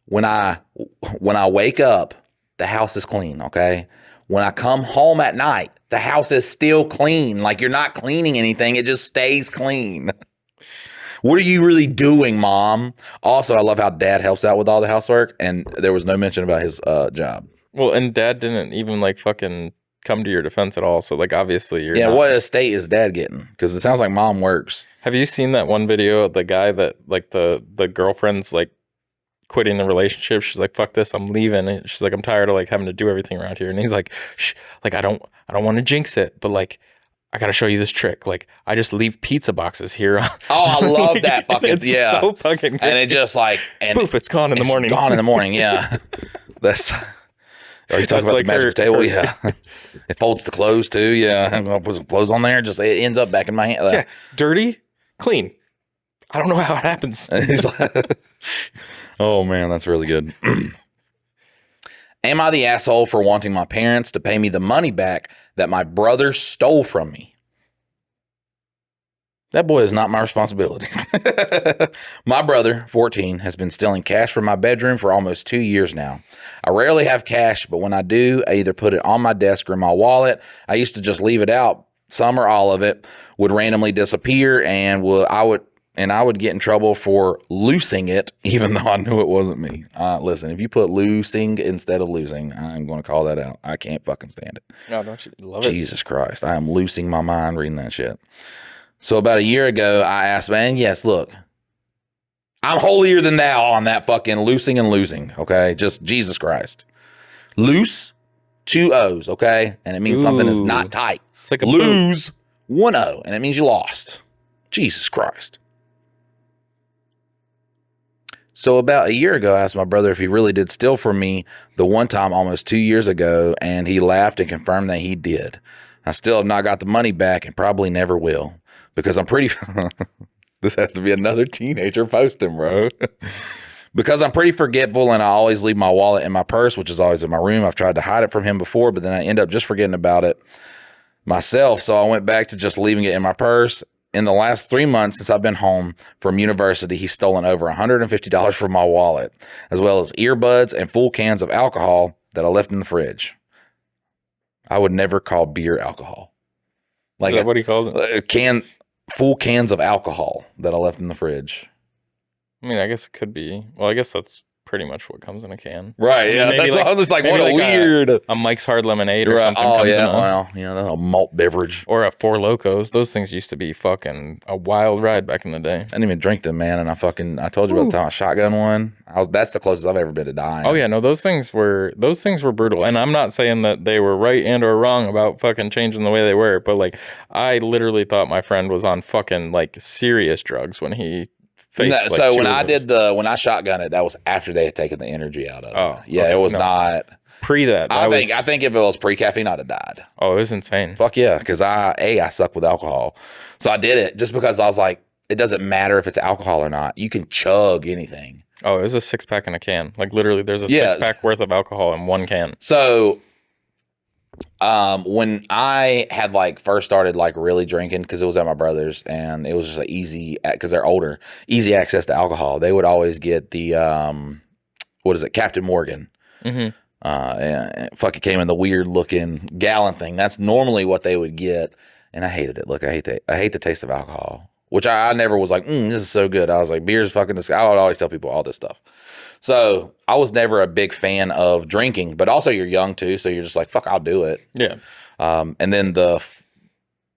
Speaker 1: When I wake up, the house is clean, okay? When I come home at night, the house is still clean. Like, you're not cleaning anything. It just stays clean. What are you really doing, Mom? Also, I love how Dad helps out with all the housework, and there was no mention about his job.
Speaker 2: Well, and Dad didn't even like fucking come to your defense at all. So like, obviously you're not.
Speaker 1: What estate is Dad getting? Because it sounds like Mom works.
Speaker 2: Have you seen that one video of the guy that like the girlfriend's like quitting the relationship? She's like, fuck this, I'm leaving. And she's like, I'm tired of like having to do everything around here. And he's like, shh, like I don't want to jinx it, but like I gotta show you this trick. Like, I just leave pizza boxes here.
Speaker 1: Oh, I love that fucking,
Speaker 2: it's so fucking good.
Speaker 1: And it just like, and
Speaker 2: poof, it's gone in the morning.
Speaker 1: Gone in the morning, yeah. Are you talking about like the magic table? Yeah. It folds the clothes too, yeah. I'm gonna put some clothes on there. Just, it ends up back in my hand.
Speaker 2: Yeah, dirty, clean. I don't know how it happens.
Speaker 1: Oh man, that's really good. Am I the asshole for wanting my parents to pay me the money back that my brother stole from me? That boy is not my responsibility. My brother, 14, has been stealing cash from my bedroom for almost 2 years now. I rarely have cash, but when I do, I either put it on my desk or in my wallet. I used to just leave it out. Some or all of it would randomly disappear, and I would get in trouble for losing it, even though I knew it wasn't me. Listen, if you put losing instead of losing, I'm going to call that out. I can't fucking stand it.
Speaker 2: No, don't you love it?
Speaker 1: Jesus Christ. I am losing my mind reading that shit. So about a year ago, I asked, man, yes, look, I'm holier than thou on that fucking loosing and losing, okay? Just Jesus Christ. Loose, 2 O's, okay? And it means something is not tight.
Speaker 2: It's like a
Speaker 1: lose, 1 O, and it means you lost. Jesus Christ. So about a year ago, I asked my brother if he really did steal from me the one time almost 2 years ago, and he laughed and confirmed that he did. I still have not got the money back and probably never will because I'm pretty... This has to be another teenager posting, bro. Because I'm pretty forgetful and I always leave my wallet in my purse, which is always in my room. I've tried to hide it from him before, but then I end up just forgetting about it myself. So I went back to just leaving it in my purse. In the last 3 months since I've been home from university, he's stolen over $150 from my wallet, as well as earbuds and full cans of alcohol that I left in the fridge. I would never call beer alcohol.
Speaker 2: Like, is that what he called it?
Speaker 1: Full cans of alcohol that I left in the fridge.
Speaker 2: I mean, I guess it could be. Well, I guess that's pretty much what comes in a can.
Speaker 1: Right, yeah. That's like, I was like, what a weird...
Speaker 2: A Mike's Hard Lemonade or something.
Speaker 1: Oh, yeah, well, that's a malt beverage.
Speaker 2: Or a Four Locos. Those things used to be fucking a wild ride back in the day.
Speaker 1: I didn't even drink them, man, and I told you about the time I shotgun one. That's the closest I've ever been to dying.
Speaker 2: Oh, yeah, no, those things were brutal. And I'm not saying that they were right and or wrong about fucking changing the way they were, but, like, I literally thought my friend was on fucking, like, serious drugs when he...
Speaker 1: When I shotgunned it, that was after they had taken the energy out of it. Oh, yeah, okay, it was not
Speaker 2: pre that.
Speaker 1: I think if it was pre-caffeine, I'd have died.
Speaker 2: Oh, it was insane.
Speaker 1: Fuck yeah, because I suck with alcohol, so I did it just because I was like, it doesn't matter if it's alcohol or not. You can chug anything.
Speaker 2: Oh, it was a 6-pack in a can. Like literally, there's a 6-pack worth of alcohol in one can.
Speaker 1: So. When I had like first started like really drinking, because it was at my brother's and it was just like easy, because they're older, easy access to alcohol. They would always get the what is it, Captain Morgan.
Speaker 2: Mm-hmm.
Speaker 1: And fucking came in the weird looking gallon thing. That's normally what they would get, and I hated it. Look, I hate the taste of alcohol, which I never was like, this is so good. I was like, beer's fucking this. I would always tell people all this stuff. So I was never a big fan of drinking, but also you're young too, so you're just like, fuck, I'll do it.
Speaker 2: Yeah.
Speaker 1: And then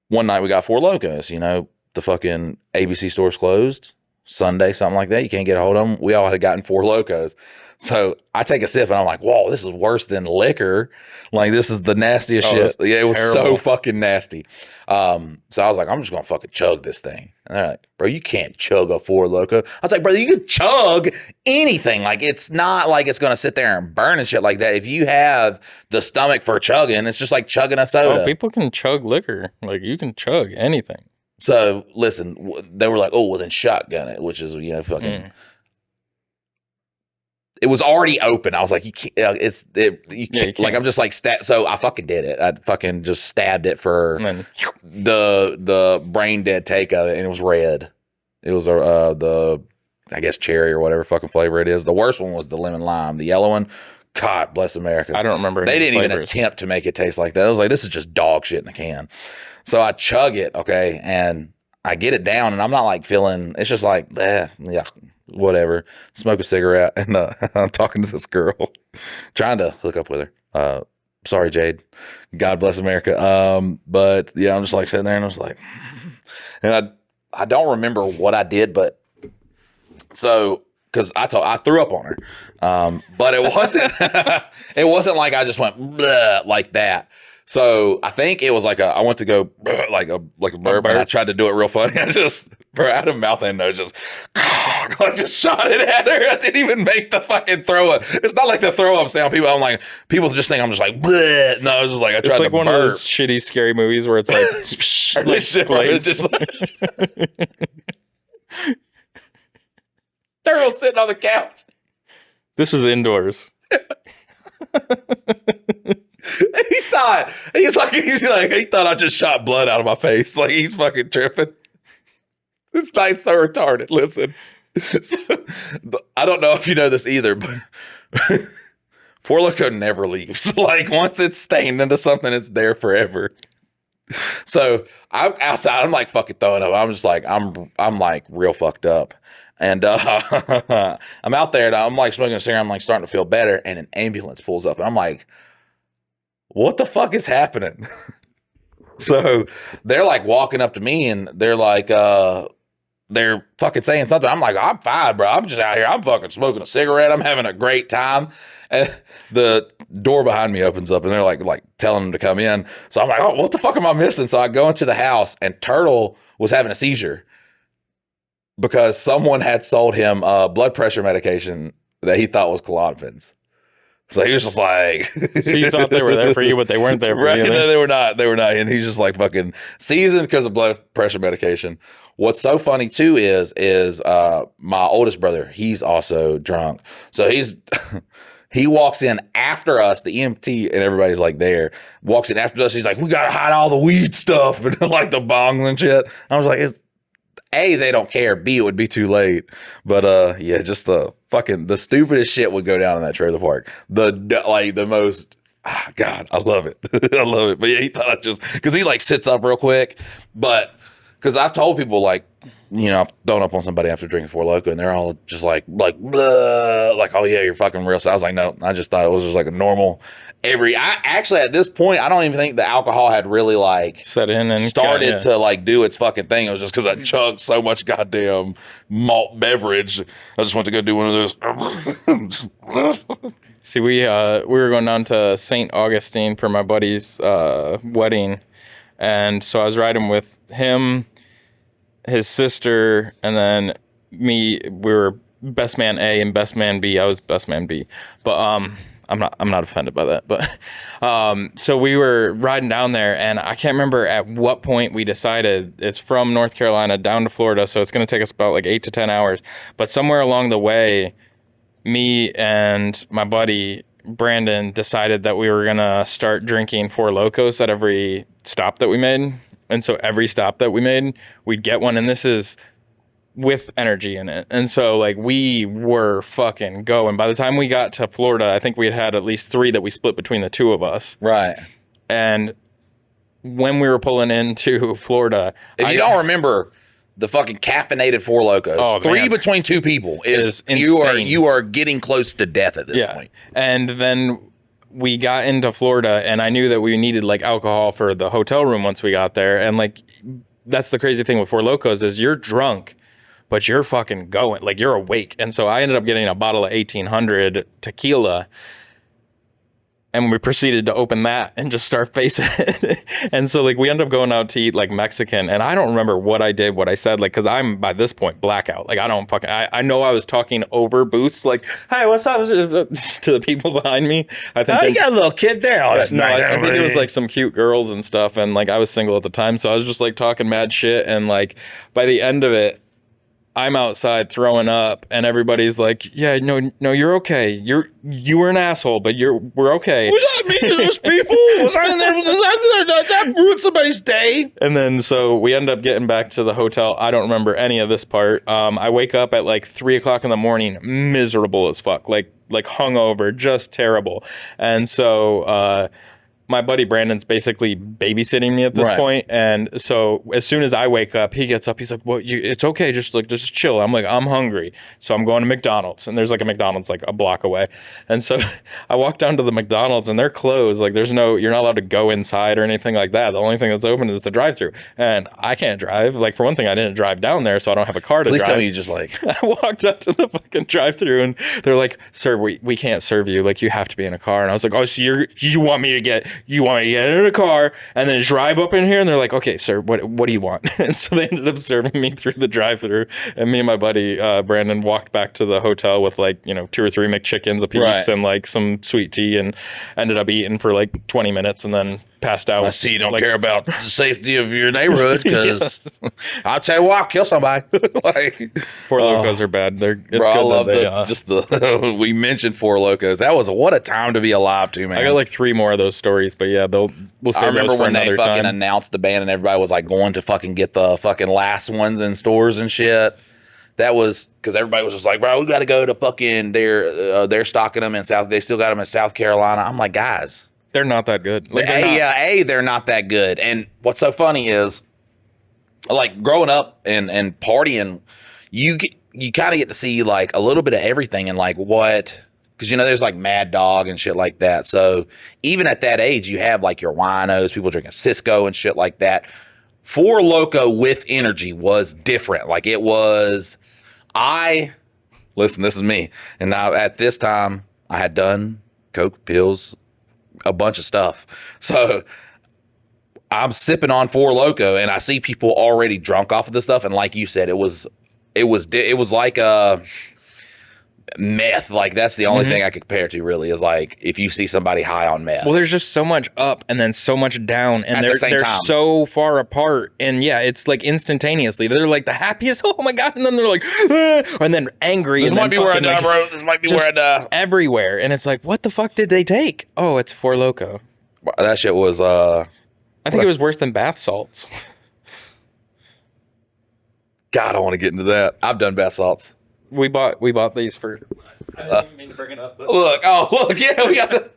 Speaker 1: one night we got Four Locos. The fucking ABC stores closed Sunday, something like that. You can't get a hold of them. We all had gotten Four Locos. So I take a sip and I'm like, whoa, this is worse than liquor. Like, this is the nastiest shit. Yeah, it was terrible. So fucking nasty. So I was like, I'm just going to fucking chug this thing. And they're like, bro, you can't chug a Four Loco. I was like, bro, you can chug anything. Like, it's not like it's going to sit there and burn and shit like that. If you have the stomach for chugging, it's just like chugging a soda.
Speaker 2: Oh, people can chug liquor. Like, you can chug anything.
Speaker 1: So listen, they were like, oh, well then shotgun it, which is, fucking... It was already open. I was like, you can't, you can't. Like, I'm just like, so I fucking did it. I fucking just stabbed it for the brain dead take of it, and it was red. It was the, I guess, cherry or whatever fucking flavor it is. The worst one was the lemon lime. The yellow one, God bless America.
Speaker 2: I don't remember.
Speaker 1: They didn't even attempt to make it taste like that. I was like, this is just dog shit in a can. So I chug it, okay, and I get it down, and I'm not like feeling, it's just like, yeah, whatever. Smoke a cigarette, and I'm talking to this girl, trying to hook up with her. Sorry, Jade. God bless America. But yeah, I'm just like sitting there, and I was like, and I don't remember what I did, but so because I threw up on her, but it wasn't it wasn't like I just went bleh, like that. So I think it was like I went to go like a burp, and I tried to do it real funny. I just out of mouth and nose just I just shot it at her. I didn't even make the fucking throw up. It's not like the throw up sound. People just think I'm just like bleh. No, it's just like I tried to burp. It's like
Speaker 2: one of those shitty scary movies where it's like
Speaker 1: like it's just like Turtle sitting on the couch.
Speaker 2: This was indoors.
Speaker 1: He thought I just shot blood out of my face. Like, he's fucking tripping. This night's so retarded. Listen, I don't know if you know this either, but Four Loco never leaves. Like, once it's stained into something, it's there forever. So I'm outside. I'm like fucking throwing up. I'm just like I'm like real fucked up. And I'm out there and I'm like smoking a cigarette. I'm like starting to feel better, and an ambulance pulls up, and I'm like, what the fuck is happening? So they're like walking up to me, and they're like, they're fucking saying something. I'm like, I'm fine, bro. I'm just out here. I'm fucking smoking a cigarette. I'm having a great time. And the door behind me opens up, and they're like telling them to come in. So I'm like, oh, what the fuck am I missing? So I go into the house, and Turtle was having a seizure because someone had sold him blood pressure medication that he thought was Klonopins. So he was just like,
Speaker 2: so you thought they were there for you, but they weren't there for you.
Speaker 1: No, they were not. They were not. And he's just like fucking seasoned because of blood pressure medication. What's so funny too is my oldest brother, he's also drunk. So he walks in after us, the EMT and everybody's like there, walks in after us. He's like, we got to hide all the weed stuff and like the bongs and shit. I was like, A, they don't care. B, it would be too late. But yeah, just the stupidest shit would go down in that trailer park. The most, God, I love it. I love it. But yeah, he thought I just, because he like sits up real quick. But because I've told people like, I've thrown up on somebody after drinking Four Loco, and they're all just like, blah, like, oh yeah, you're fucking real. So I was like, no, I just thought it was just like a normal. Actually at this point, I don't even think the alcohol had really like
Speaker 2: set in and
Speaker 1: started to like do its fucking thing. It was just because I chugged so much goddamn malt beverage. I just went to go do one of those.
Speaker 2: See, we were going down to St. Augustine for my buddy's wedding, and so I was riding with him, his sister, and then me. We were best man A and best man B. I was best man B, but I'm not offended by that. But so we were riding down there, and I can't remember at what point we decided it's from North Carolina down to Florida, so it's going to take us about like 8 to 10 hours. But somewhere along the way, me and my buddy Brandon decided that we were going to start drinking Four Locos at every stop that we made. And so every stop that we made, we'd get one. And this is with energy in it. And so like we were fucking going. By the time we got to Florida, I think we had at least 3 that we split between the 2 of us.
Speaker 1: Right.
Speaker 2: And when we were pulling into Florida,
Speaker 1: if you don't remember the fucking caffeinated Four Locos, 3 between 2 people is
Speaker 2: insane.
Speaker 1: you are getting close to death at this point.
Speaker 2: And then we got into Florida, and I knew that we needed like alcohol for the hotel room once we got there. And like that's the crazy thing with Four Locos is you're drunk, but you're fucking going, like you're awake. And so I ended up getting a bottle of 1800 tequila, and we proceeded to open that and just start facing it. And so like we ended up going out to eat like Mexican, and I don't remember what I did, what I said, like, cause I'm by this point blackout. Like I don't fucking, I know I was talking over booths, like, hey, what's up, to the people behind me. I think
Speaker 1: you got a little kid there. Oh, that's nice.
Speaker 2: I think it was like some cute girls and stuff. And like I was single at the time. So I was just like talking mad shit. And like by the end of it, I'm outside throwing up, and everybody's like, "Yeah, no, you're okay. You were an asshole, but we're okay."
Speaker 1: Was that me to those people? Was I in there? That ruined somebody's day?
Speaker 2: And then so we end up getting back to the hotel. I don't remember any of this part. I wake up at like 3:00 in the morning, miserable as fuck, like hungover, just terrible. And so my buddy Brandon's basically babysitting me at this point. And so as soon as I wake up, he gets up. He's like, well, it's okay. Just chill. I'm like, I'm hungry. So I'm going to McDonald's. And there's like a McDonald's like a block away. And so I walk down to the McDonald's, and they're closed. Like you're not allowed to go inside or anything like that. The only thing that's open is the drive-thru. And I can't drive. Like for one thing, I didn't drive down there, so I don't have a car to drive.
Speaker 1: Please tell me you just like...
Speaker 2: I walked up to the fucking drive-thru, and they're like, sir, we can't serve you. Like you have to be in a car. And I was like, oh, so you want me to get in a car and then drive up in here? And they're like, okay, sir, what do you want? And so they ended up serving me through the drive-thru, and me and my buddy Brandon walked back to the hotel with like 2 or 3 McChickens a piece and like some sweet tea, and ended up eating for like 20 minutes and then passed out.
Speaker 1: I see you don't care about the safety of your neighborhood, because I'll tell you what, I'll kill somebody. Like
Speaker 2: Four Locos are bad. It's
Speaker 1: bro,
Speaker 2: good.
Speaker 1: I love we mentioned Four Locos. That was what a time to be alive too, man.
Speaker 2: I got like 3 more of those stories, but yeah, we'll save
Speaker 1: I remember
Speaker 2: those for
Speaker 1: when they
Speaker 2: another
Speaker 1: fucking
Speaker 2: time.
Speaker 1: announced the ban, and everybody was like going to fucking get the fucking last ones in stores and shit. That was because everybody was just like, bro, we got to go to fucking they're stocking them in South. They still got them in South Carolina. I'm like, guys,
Speaker 2: they're not that good. Like,
Speaker 1: they're not that good. And what's so funny is, like, growing up and partying, you kind of get to see like a little bit of everything, and like what, because there's like Mad Dog and shit like that. So even at that age, you have like your winos, people drinking Cisco and shit like that. Four Loco with energy was different. Like it was, listen, this is me. And now at this time I had done coke, pills, a bunch of stuff. So I'm sipping on Four Loco, and I see people already drunk off of this stuff. And like you said, it was like a meth. Like that's the only thing I could compare it to, really, is like if you see somebody high on meth.
Speaker 2: Well, there's just so much up and then so much down, and
Speaker 1: At the same
Speaker 2: they're
Speaker 1: time.
Speaker 2: so far apart. And yeah, it's like instantaneously. They're like the happiest, oh my god, and then they're like, and then angry.
Speaker 1: This
Speaker 2: and
Speaker 1: might
Speaker 2: then
Speaker 1: be where I
Speaker 2: fucking,
Speaker 1: die, bro. This might be where I die.
Speaker 2: Everywhere, and it's like, what the fuck did they take? Oh, it's Four Loco.
Speaker 1: That shit was
Speaker 2: I think it was worse than bath salts.
Speaker 1: God, I want to get into that. I've done bath salts.
Speaker 2: We bought these for. I didn't mean to bring it up. But.
Speaker 1: Look, yeah, we got the.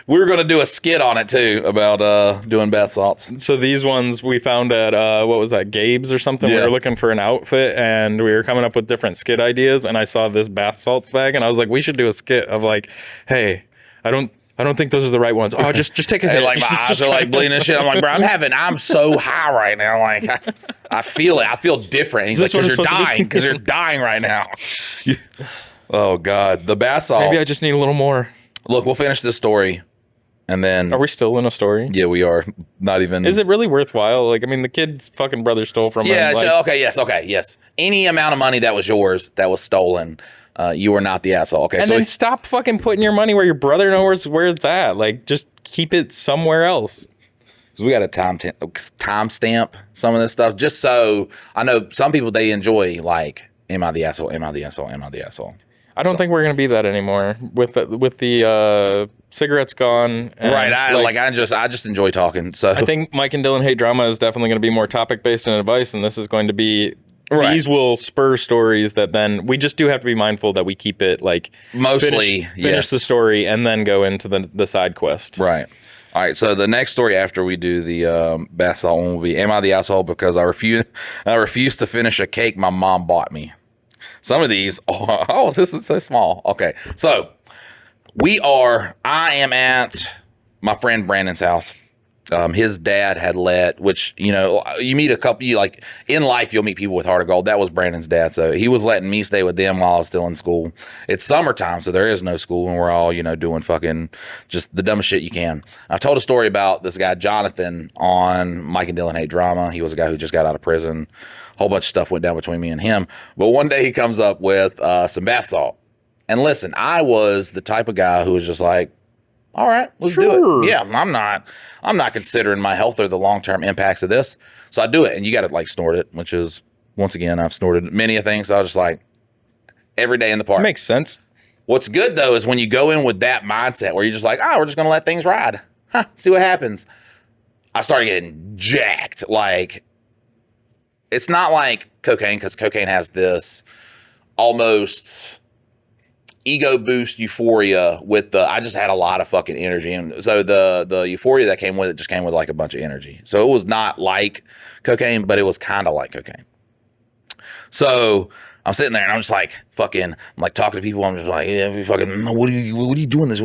Speaker 1: We were gonna do a skit on it too about doing bath salts.
Speaker 2: So these ones we found at what was that, Gabe's or something?
Speaker 1: Yeah.
Speaker 2: We were looking for an outfit, and we were coming up with different skit ideas, and I saw this bath salts bag, and I was like, we should do a skit of like, hey, I don't think those are the right ones. Oh, just take a hit.
Speaker 1: Like my eyes are like bleeding and shit. I'm like, bro, I'm so high right now. Like I feel it. I feel different. And he's like, because you're dying. Because you're dying right now. Oh God, the bath salt.
Speaker 2: Maybe I just need a little more.
Speaker 1: Look, we'll finish this story, and then.
Speaker 2: Are we still in a story?
Speaker 1: Yeah, we are. Not even.
Speaker 2: Is it really worthwhile? Like, I mean, the kid's fucking brother stole from him.
Speaker 1: Yeah.
Speaker 2: Like,
Speaker 1: Okay. Yes. Any amount of money that was yours that was stolen. You are not the asshole. Okay,
Speaker 2: and
Speaker 1: so
Speaker 2: then stop fucking putting your money where your brother knows where it's at. Like, just keep it somewhere else.
Speaker 1: we got to time stamp some of this stuff, just so I know some people, they enjoy like, am I the asshole? Am I the asshole? Am I the asshole?
Speaker 2: I don't think we're gonna be that anymore with the cigarettes gone. And
Speaker 1: right. I just enjoy talking. So
Speaker 2: I think Mike and Dylan Hate Drama is definitely going to be more topic based and advice, and this is going to be
Speaker 1: Right.
Speaker 2: these will spur stories that then we just do have to be mindful that we keep it like
Speaker 1: Mostly,
Speaker 2: finish
Speaker 1: yes.
Speaker 2: the story and then go into the side quest.
Speaker 1: Right. All right. So the next story after we do the bath salt one will be: Am I the asshole because I refuse to finish a cake my mom bought me? Some of these. Oh, this is so small. Okay. So I am at my friend Brandon's house. His dad had which, you know, you meet a couple, like in life, you'll meet people with heart of gold. That was Brandon's dad. So he was letting me stay with them while I was still in school. It's summertime, so there is no school, and we're all, you know, doing fucking just the dumbest shit you can. I've told a story about this guy, Jonathan, on Mike and Dylan Hate Drama. He was a guy who just got out of prison. A whole bunch of stuff went down between me and him. But one day he comes up with some bath salt. And listen, I was the type of guy who was just like, all right, let's do it. Yeah, I'm not considering my health or the long-term impacts of this. So I do it, and you got to like snort it, which is, once again, I've snorted many a thing. So I was just like, every day in the park.
Speaker 2: Makes sense.
Speaker 1: What's good though is when you go in with that mindset where you're just like, we're just going to let things ride. See what happens. I started getting jacked. Like, it's not like cocaine, because cocaine has this almost ego boost euphoria with I just had a lot of fucking energy. And so the euphoria that came with it just came with like a bunch of energy. So it was not like cocaine, but it was kind of like cocaine. So I'm sitting there and I'm just like I'm like talking to people. I'm just like, yeah, fucking, what are you doing this?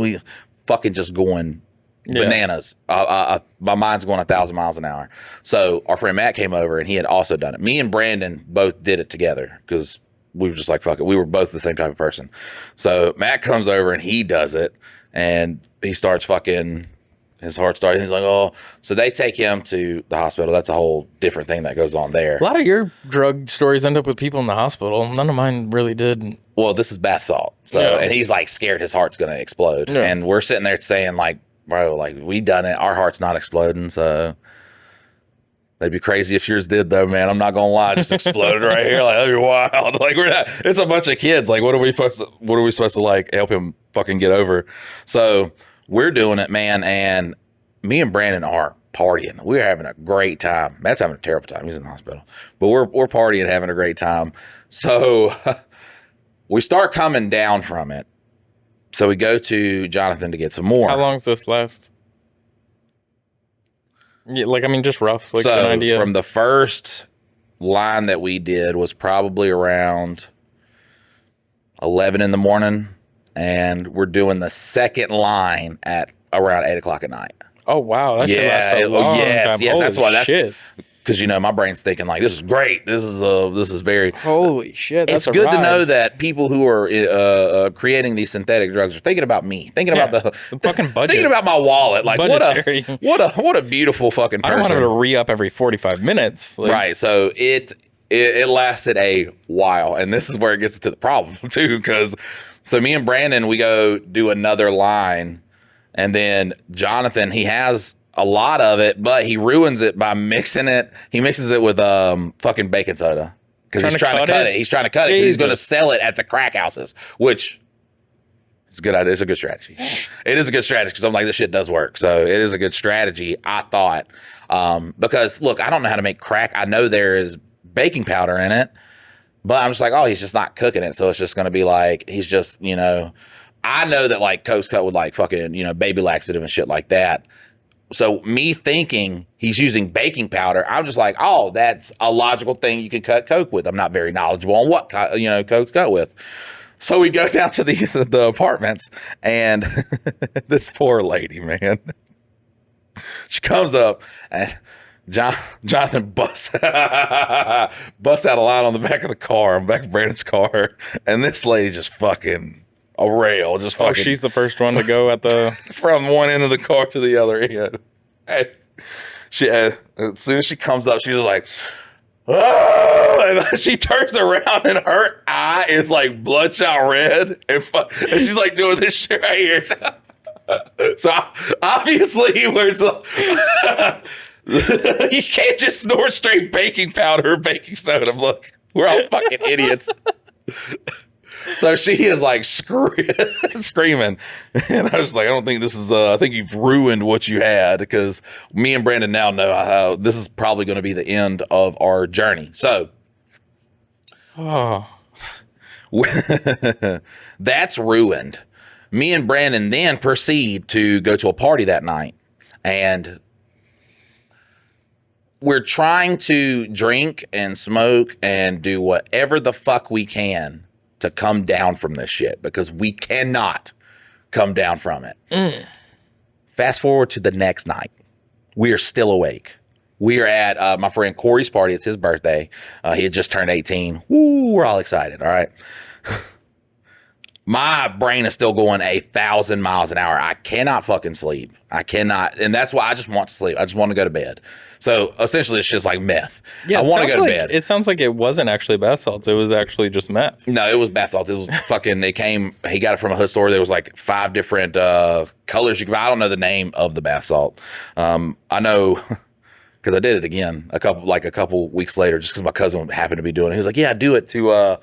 Speaker 1: Fucking just going bananas. My mind's going 1,000 miles an hour. So our friend Matt came over and he had also done it. Me and Brandon both did it together because we were just like, fuck it. We were both the same type of person. So Matt comes over and he does it, and he starts his heart starts. He's like, oh. So they take him to the hospital. That's a whole different thing that goes on there.
Speaker 2: A lot of your drug stories end up with people in the hospital. None of mine really did.
Speaker 1: Well, this is bath salt. So, and he's like scared his heart's going to explode. Yeah. And we're sitting there saying like, bro, like we done it. Our heart's not exploding. So they'd be crazy if yours did, though, man. I'm not gonna lie, just exploded right here. Like, oh, you're wild. Like, we're not. It's a bunch of kids. Like, what are we supposed to like help him fucking get over? So we're doing it, man. And me and Brandon are partying. We're having a great time. Matt's having a terrible time. He's in the hospital, but we're partying, having a great time. So we start coming down from it. So we go to Jonathan to get some more.
Speaker 2: How long does this last? Yeah, like, I mean, just rough, like
Speaker 1: so
Speaker 2: an idea.
Speaker 1: From the first line that we did was probably around 11 in the morning, and we're doing the second line at around 8 o'clock at night.
Speaker 2: Oh wow, that should last for a long time.
Speaker 1: Yes, that's why. That's
Speaker 2: shit.
Speaker 1: Because, you know, my brain's thinking like, this is great. This is very.
Speaker 2: Holy shit! That's
Speaker 1: it's good to know that people who are creating these synthetic drugs are thinking about me, thinking about the
Speaker 2: fucking budget,
Speaker 1: thinking about my wallet. Like,
Speaker 2: budgetary.
Speaker 1: what a beautiful fucking person.
Speaker 2: I don't want to re-up every 45 minutes.
Speaker 1: Like, right. So it lasted a while, and this is where it gets to the problem too. Because so me and Brandon, we go do another line, and then Jonathan, he has a lot of it, but he ruins it by mixing it. He mixes it with fucking baking soda because he's trying to cut it. He's trying to cut it because he's going to sell it at the crack houses, which is a good idea. It's a good strategy. It is a good strategy because I'm like, this shit does work. So it is a good strategy, I thought. Because look, I don't know how to make crack. I know there is baking powder in it, but I'm just like, oh, he's just not cooking it. So it's just going to be like, he's just, you know, I know that like Coke's cut with like fucking, you know, baby laxative and shit like that. So me thinking he's using baking powder, I'm just like, oh, that's a logical thing you can cut Coke with. I'm not very knowledgeable on what, you know, Coke's cut with. So we go down to the apartments, and this poor lady, man, she comes up, and Jonathan busts out a line on the back of the car, on the back of Brandon's car, and this lady just fucking a rail, just fucking. Oh,
Speaker 2: she's the first one to go at the
Speaker 1: from one end of the car to the other end. And she, as soon as she comes up, she's just like, oh, and she turns around and her eye is like bloodshot red, and she's like doing this shit right here. So obviously, we're you can't just snort straight baking powder or baking soda. Look, we're all fucking idiots. So she is like screaming, and I was like, I don't think this is. I think you've ruined what you had, because me and Brandon now know how this is probably going to be the end of our journey. So
Speaker 2: Oh,
Speaker 1: That's ruined. Me and Brandon then proceed to go to a party that night, and we're trying to drink and smoke and do whatever the fuck we can to come down from this shit, because we cannot come down from it. Fast forward to the next night. We are still awake. We are at my friend Corey's party. It's his birthday. He had just turned 18. Woo, we're all excited. All right. My brain is still going 1,000 miles an hour. I cannot fucking sleep. I cannot. And that's why I just want to sleep. I just want to go to bed. So essentially, it's just like meth.
Speaker 2: yeah.
Speaker 1: I want to go to
Speaker 2: like,
Speaker 1: bed.
Speaker 2: It sounds like it wasn't actually bath salts. It was actually just meth.
Speaker 1: No, it was bath salts. It was fucking, he got it from a hood store. There was like 5 different colors you could buy. I don't know the name of the bath salt. I know because I did it again a couple weeks later, just because my cousin happened to be doing it. He was like, yeah, I do it to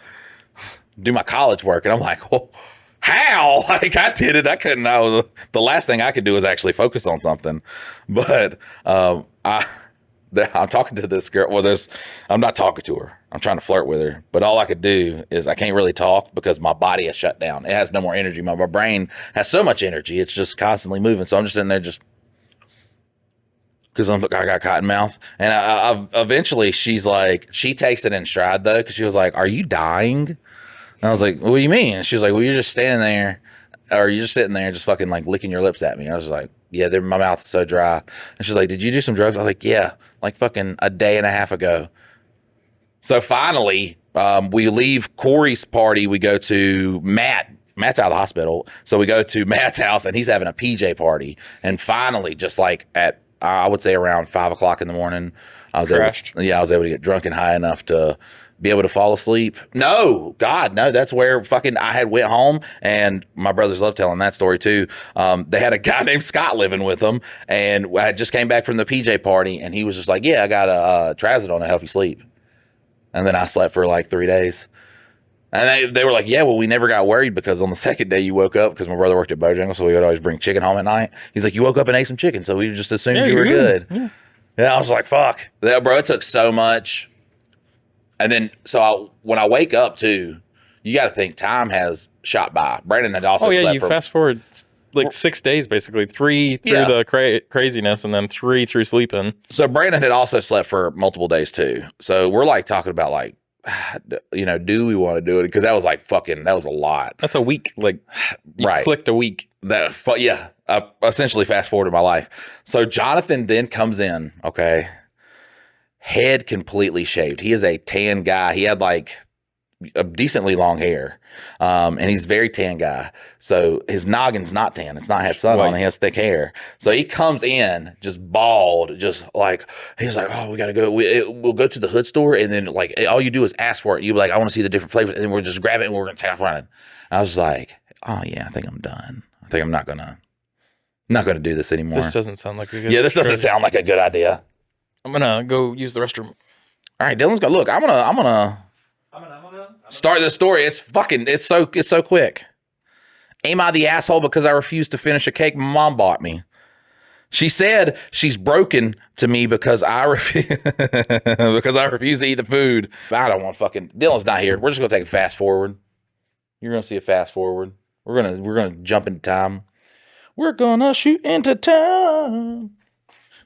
Speaker 1: do my college work. And I'm like, well, how? Like, I did it. I couldn't know. The last thing I could do is actually focus on something. But I'm talking to this girl. Well, I'm not talking to her. I'm trying to flirt with her. But all I could do is I can't really talk because my body has shut down. It has no more energy. My brain has so much energy. It's just constantly moving. So I'm just sitting there just because I got cotton mouth. And I eventually she takes it in stride though, because she was like, are you dying? And I was like, what do you mean? And she was like, well, you're just standing there, or you're just sitting there just fucking like licking your lips at me. And I was like, yeah, my mouth is so dry. And she's like, did you do some drugs? I was like, yeah, like fucking a day and a half ago. So finally, we leave Corey's party. We go to Matt. Matt's out of the hospital. So we go to Matt's house and he's having a PJ party. And finally, just like at, I would say around 5 o'clock in the morning, I was able to get drunk and high enough to be able to fall asleep. No, God, no. That's where fucking I had went home, and my brothers love telling that story too. They had a guy named Scott living with them, and I just came back from the PJ party, and he was just like, yeah, I got a trazodone to help you sleep. And then I slept for like 3 days. And they were like, yeah, well, we never got worried because on the second day you woke up, because my brother worked at Bojangles, so we would always bring chicken home at night. He's like, you woke up and ate some chicken, so we just assumed you were good. Yeah, I was like, fuck. That, bro, it took so much. And then, when I wake up too, you got to think time has shot by. Brandon had also slept
Speaker 2: you fast forward like 6 days, basically 3 through the craziness and then 3 through sleeping.
Speaker 1: So Brandon had also slept for multiple days too. So we're like talking about like, do we want to do it? Because that was like that was a lot.
Speaker 2: That's a week. Like, you clicked a week.
Speaker 1: I essentially fast forwarded my life. So Jonathan then comes in, okay, head completely shaved. He is a tan guy. He had like a decently long hair, and he's a very tan guy. So his noggin's not tan. It's not had sun on it. He has thick hair. So he comes in just bald, just like, he's like, oh, we got to go. We'll go to the hood store, and then like all you do is ask for it. You be like, I want to see the different flavors, and then we'll just grab it and we're going to take off running. I was like, oh yeah, I think I'm done. I think I'm not gonna do this anymore.
Speaker 2: This doesn't sound like a good.
Speaker 1: Yeah, this doesn't sound like a good idea.
Speaker 2: I'm gonna go use the restroom.
Speaker 1: All right, Dylan's got. Look, I'm gonna start this story. It's so quick. Am I the asshole because I refused to finish a cake my mom bought me? She said she's broken to me because I refuse to eat the food. I don't want fucking. Dylan's not here. We're just gonna take a fast forward. You're gonna see a fast forward. We're gonna jump into time. We're gonna shoot into time.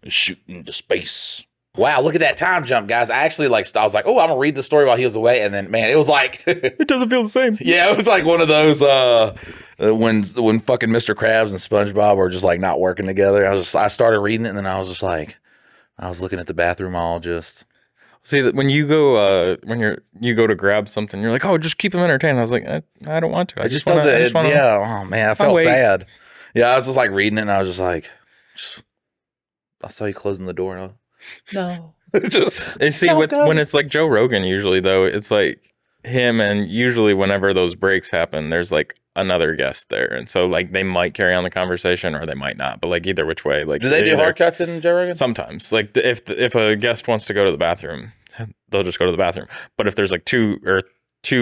Speaker 1: Shoot into space. Wow, look at that time jump, guys. I actually I was like, oh, I'm gonna read the story while he was away, and then man, it was like
Speaker 2: it doesn't feel the same.
Speaker 1: Yeah, it was like one of those when fucking Mr. Krabs and SpongeBob were just like not working together. I started reading it, and then I was just like, I was looking at the bathroom all just.
Speaker 2: See that when you go you go to grab something, you're like, oh, just keep them entertained. I was like, I don't want to.
Speaker 1: It just doesn't. Yeah. Oh man, I felt sad. Yeah, I was just like reading it, and I was just like, I saw you closing the door, and no.
Speaker 2: Just you see when it's like Joe Rogan. Usually though, it's like him, and usually whenever those breaks happen, there's like another guest there, and so like they might carry on the conversation or they might not. But like either which way, like
Speaker 1: do they do hard cuts in Joe Rogan?
Speaker 2: Sometimes, like if a guest wants to go to the bathroom, they'll just go to the bathroom. But if there's like two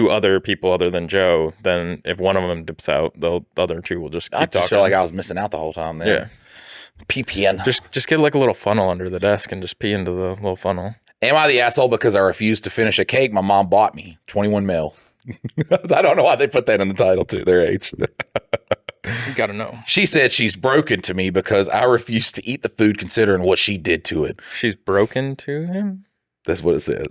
Speaker 2: other people other than Joe, then if one of them dips out, the other two will just keep talking. I just
Speaker 1: feel like I was missing out the whole time there.
Speaker 2: Yeah.
Speaker 1: PPN.
Speaker 2: Just get like a little funnel under the desk and just pee into the little funnel.
Speaker 1: Am I the asshole because I refused to finish a cake my mom bought me? 21 mil. I don't know why they put that in the title too, their age.
Speaker 2: You gotta know.
Speaker 1: She said she's broken to me because I refused to eat the food considering what she did to it.
Speaker 2: She's broken to him?
Speaker 1: That's what it says.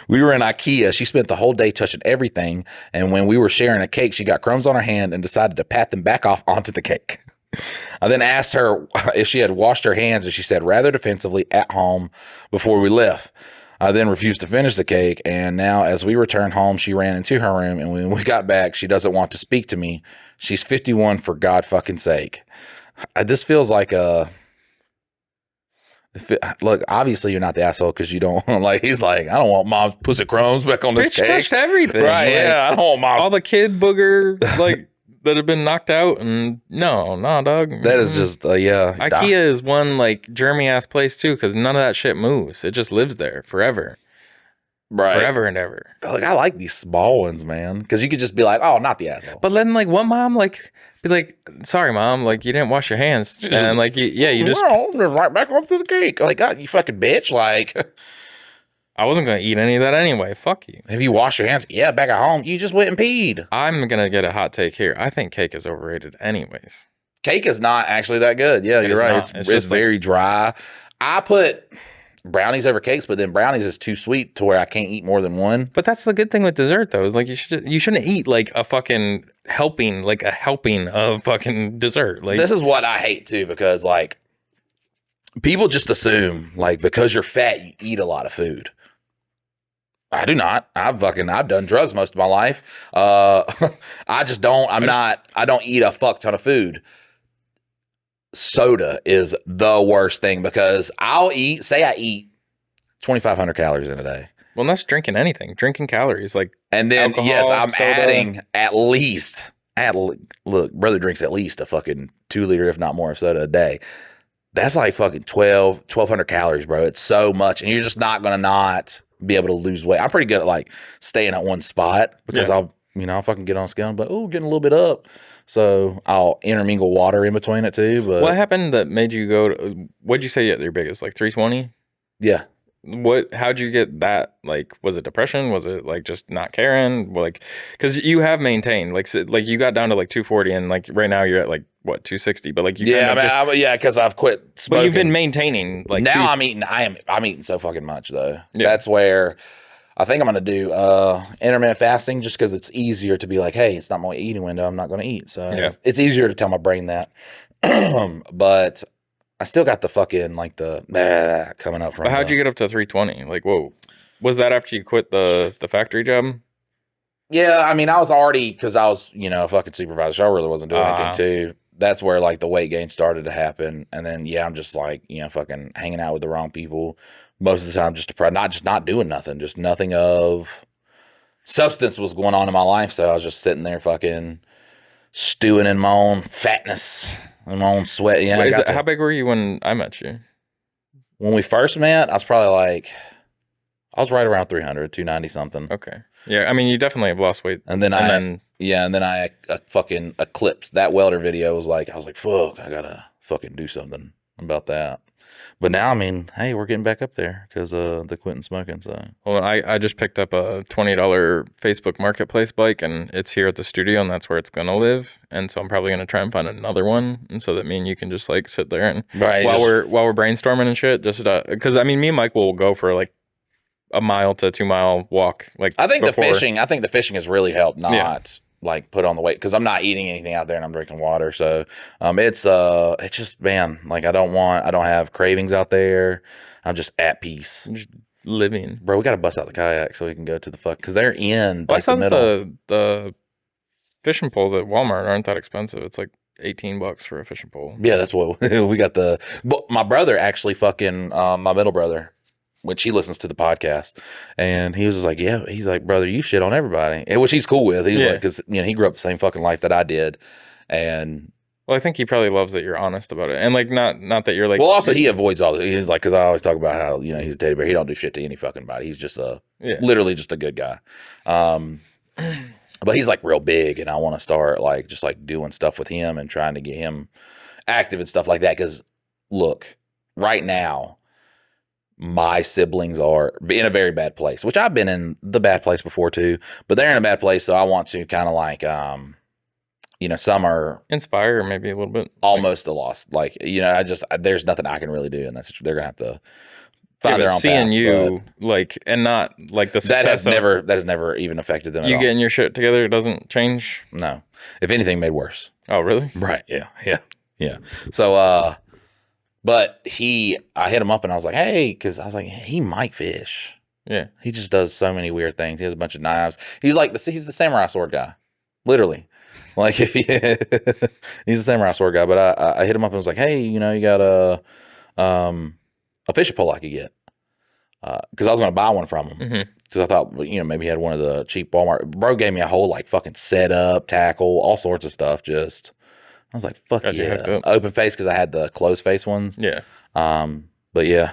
Speaker 1: We were in IKEA. She spent the whole day touching everything. And when we were sharing a cake, she got crumbs on her hand and decided to pat them back off onto the cake. I then asked her if she had washed her hands, and she said rather defensively at home before we left. I then refused to finish the cake, and now as we returned home, she ran into her room, and when we got back, she doesn't want to speak to me. She's 51, for God fucking sake. This feels like a... Look, obviously you're not the asshole because you don't like. He's like, I don't want mom's pussy crumbs back on this
Speaker 2: Bitch
Speaker 1: cake.
Speaker 2: touched everything,
Speaker 1: right?
Speaker 2: Like,
Speaker 1: Yeah, I don't want mom's.
Speaker 2: all the kid booger like that have been knocked out, and no, dog.
Speaker 1: That is just yeah.
Speaker 2: IKEA is one like germy ass place too, because none of that shit moves. It just lives there forever,
Speaker 1: right?
Speaker 2: Forever and ever.
Speaker 1: Like I like these small ones, man, because you could just be like, oh, not the asshole.
Speaker 2: But then like one mom like be like, sorry mom, like you didn't wash your hands, and like you just
Speaker 1: right back up to the cake. Like, God, you fucking bitch. Like,
Speaker 2: I wasn't gonna eat any of that anyway. Fuck you.
Speaker 1: Have you washed your hands? Yeah, back at home. You just went and peed.
Speaker 2: I'm gonna get a hot take here. I think cake is overrated anyways.
Speaker 1: Cake is not actually that good. Yeah, you're right. It's very dry. I put brownies over cakes, but then brownies is too sweet to where I can't eat more than one.
Speaker 2: But that's the good thing with dessert though, is like you shouldn't eat like a fucking helping of fucking dessert. Like
Speaker 1: this is what I hate too, because like people just assume like because you're fat you eat a lot of food. I do not. I've done drugs most of my life. I just don't. I don't eat a fuck ton of food. Soda is the worst thing because I eat 2,500 calories in a day.
Speaker 2: Well, that's drinking anything. Drinking calories like
Speaker 1: and then
Speaker 2: alcohol,
Speaker 1: yes, I'm
Speaker 2: soda.
Speaker 1: adding at least. Look, brother drinks at least a fucking 2 liter, if not more, of soda a day. That's like fucking 1,200 calories, bro. It's so much, and you're just not gonna not be able to lose weight. I'm pretty good at like staying at one spot because I'll fucking get on a scale and be like, oh, getting a little bit up. So I'll intermingle water in between it too. But
Speaker 2: what happened that made you go to, what'd you say your biggest, like 320?
Speaker 1: Yeah.
Speaker 2: How'd you get that? Like, was it depression? Was it like just not caring? Like, because you have maintained, like you got down to like 240 and like right now you're at like what, 260, but like you
Speaker 1: because I've quit smoking.
Speaker 2: But you've been maintaining like
Speaker 1: now. I'm eating so fucking much though. Yeah. That's where I think I'm gonna do intermittent fasting, just because it's easier to be like, hey, it's not my eating window, I'm not gonna eat. So it's easier to tell my brain that. But I still got the fucking like the coming up from.
Speaker 2: But how'd you get up to 320? Like, whoa, was that after you quit the factory job?
Speaker 1: Yeah, I mean, I was already, because I was a fucking supervisor, so I really wasn't doing anything too. That's where like the weight gain started to happen, and then I'm just like fucking hanging out with the wrong people most of the time, just not doing nothing, just nothing of substance was going on in my life. So I was just sitting there fucking stewing in my own fatness, in my own sweat. Yeah.
Speaker 2: How big were you when I met you?
Speaker 1: When we first met, I was probably like, I was right around 300, 290 something.
Speaker 2: Okay. Yeah, I mean, you definitely have lost weight.
Speaker 1: And then I fucking eclipsed that welder video. I was like, fuck, I gotta fucking do something about that. But now, I mean, hey, we're getting back up there because the quitting smoking. So,
Speaker 2: well, I just picked up a $20 Facebook Marketplace bike, and it's here at the studio, and that's where it's gonna live. And so I'm probably gonna try and find another one, and so that me and you can just like sit there and while we're brainstorming and shit, just because I mean, me and Mike will go for like a 1 to 2 mile walk. Like
Speaker 1: I think the fishing has really helped like put on the weight, because I'm not eating anything out there and I'm drinking water. So it's just, man, like I don't have cravings out there. I'm just at peace.
Speaker 2: Just living.
Speaker 1: Bro, we gotta bust out the kayak so we can go to the fuck, because they're in like,
Speaker 2: I saw
Speaker 1: the middle.
Speaker 2: the fishing poles at Walmart aren't that expensive. It's like $18 for a fishing pole.
Speaker 1: Yeah, that's what we got. My brother actually fucking my middle brother, which he listens to the podcast, and he was just like, yeah, he's like, brother, you shit on everybody, and which he's cool with. He was like, because he grew up the same fucking life that I did, and
Speaker 2: well, I think he probably loves that you're honest about it, and like not that you're like.
Speaker 1: Well, also he avoids all. He's like, because I always talk about how he's a teddy bear. He don't do shit to any fucking body. He's just literally just a good guy. But he's like real big, and I want to start like just like doing stuff with him and trying to get him active and stuff like that. Because look, right now, my siblings are in a very bad place, which I've been in the bad place before too, but they're in a bad place. So I want to kind of like, some are
Speaker 2: inspire maybe a little bit,
Speaker 1: almost a loss. Like, there's nothing I can really do. And they're going to have to find their own
Speaker 2: seeing
Speaker 1: path,
Speaker 2: you like, and not like the success
Speaker 1: that has never even affected them at
Speaker 2: you
Speaker 1: all.
Speaker 2: getting your shit together doesn't change.
Speaker 1: No. If anything, made worse.
Speaker 2: Oh, really?
Speaker 1: Right. Yeah. So, but I hit him up and I was like, hey, because I was like, he might fish.
Speaker 2: Yeah.
Speaker 1: He just does so many weird things. He has a bunch of knives. He's the samurai sword guy, literally. Like he's a samurai sword guy. But I hit him up and was like, hey, you got a fishing pole I could get, because I was going to buy one from him. Because I thought, maybe he had one of the cheap Walmart. Bro gave me a whole like fucking setup, tackle, all sorts of stuff. I was like, fuck yeah. Open face, because I had the closed face ones.
Speaker 2: Yeah.
Speaker 1: But yeah.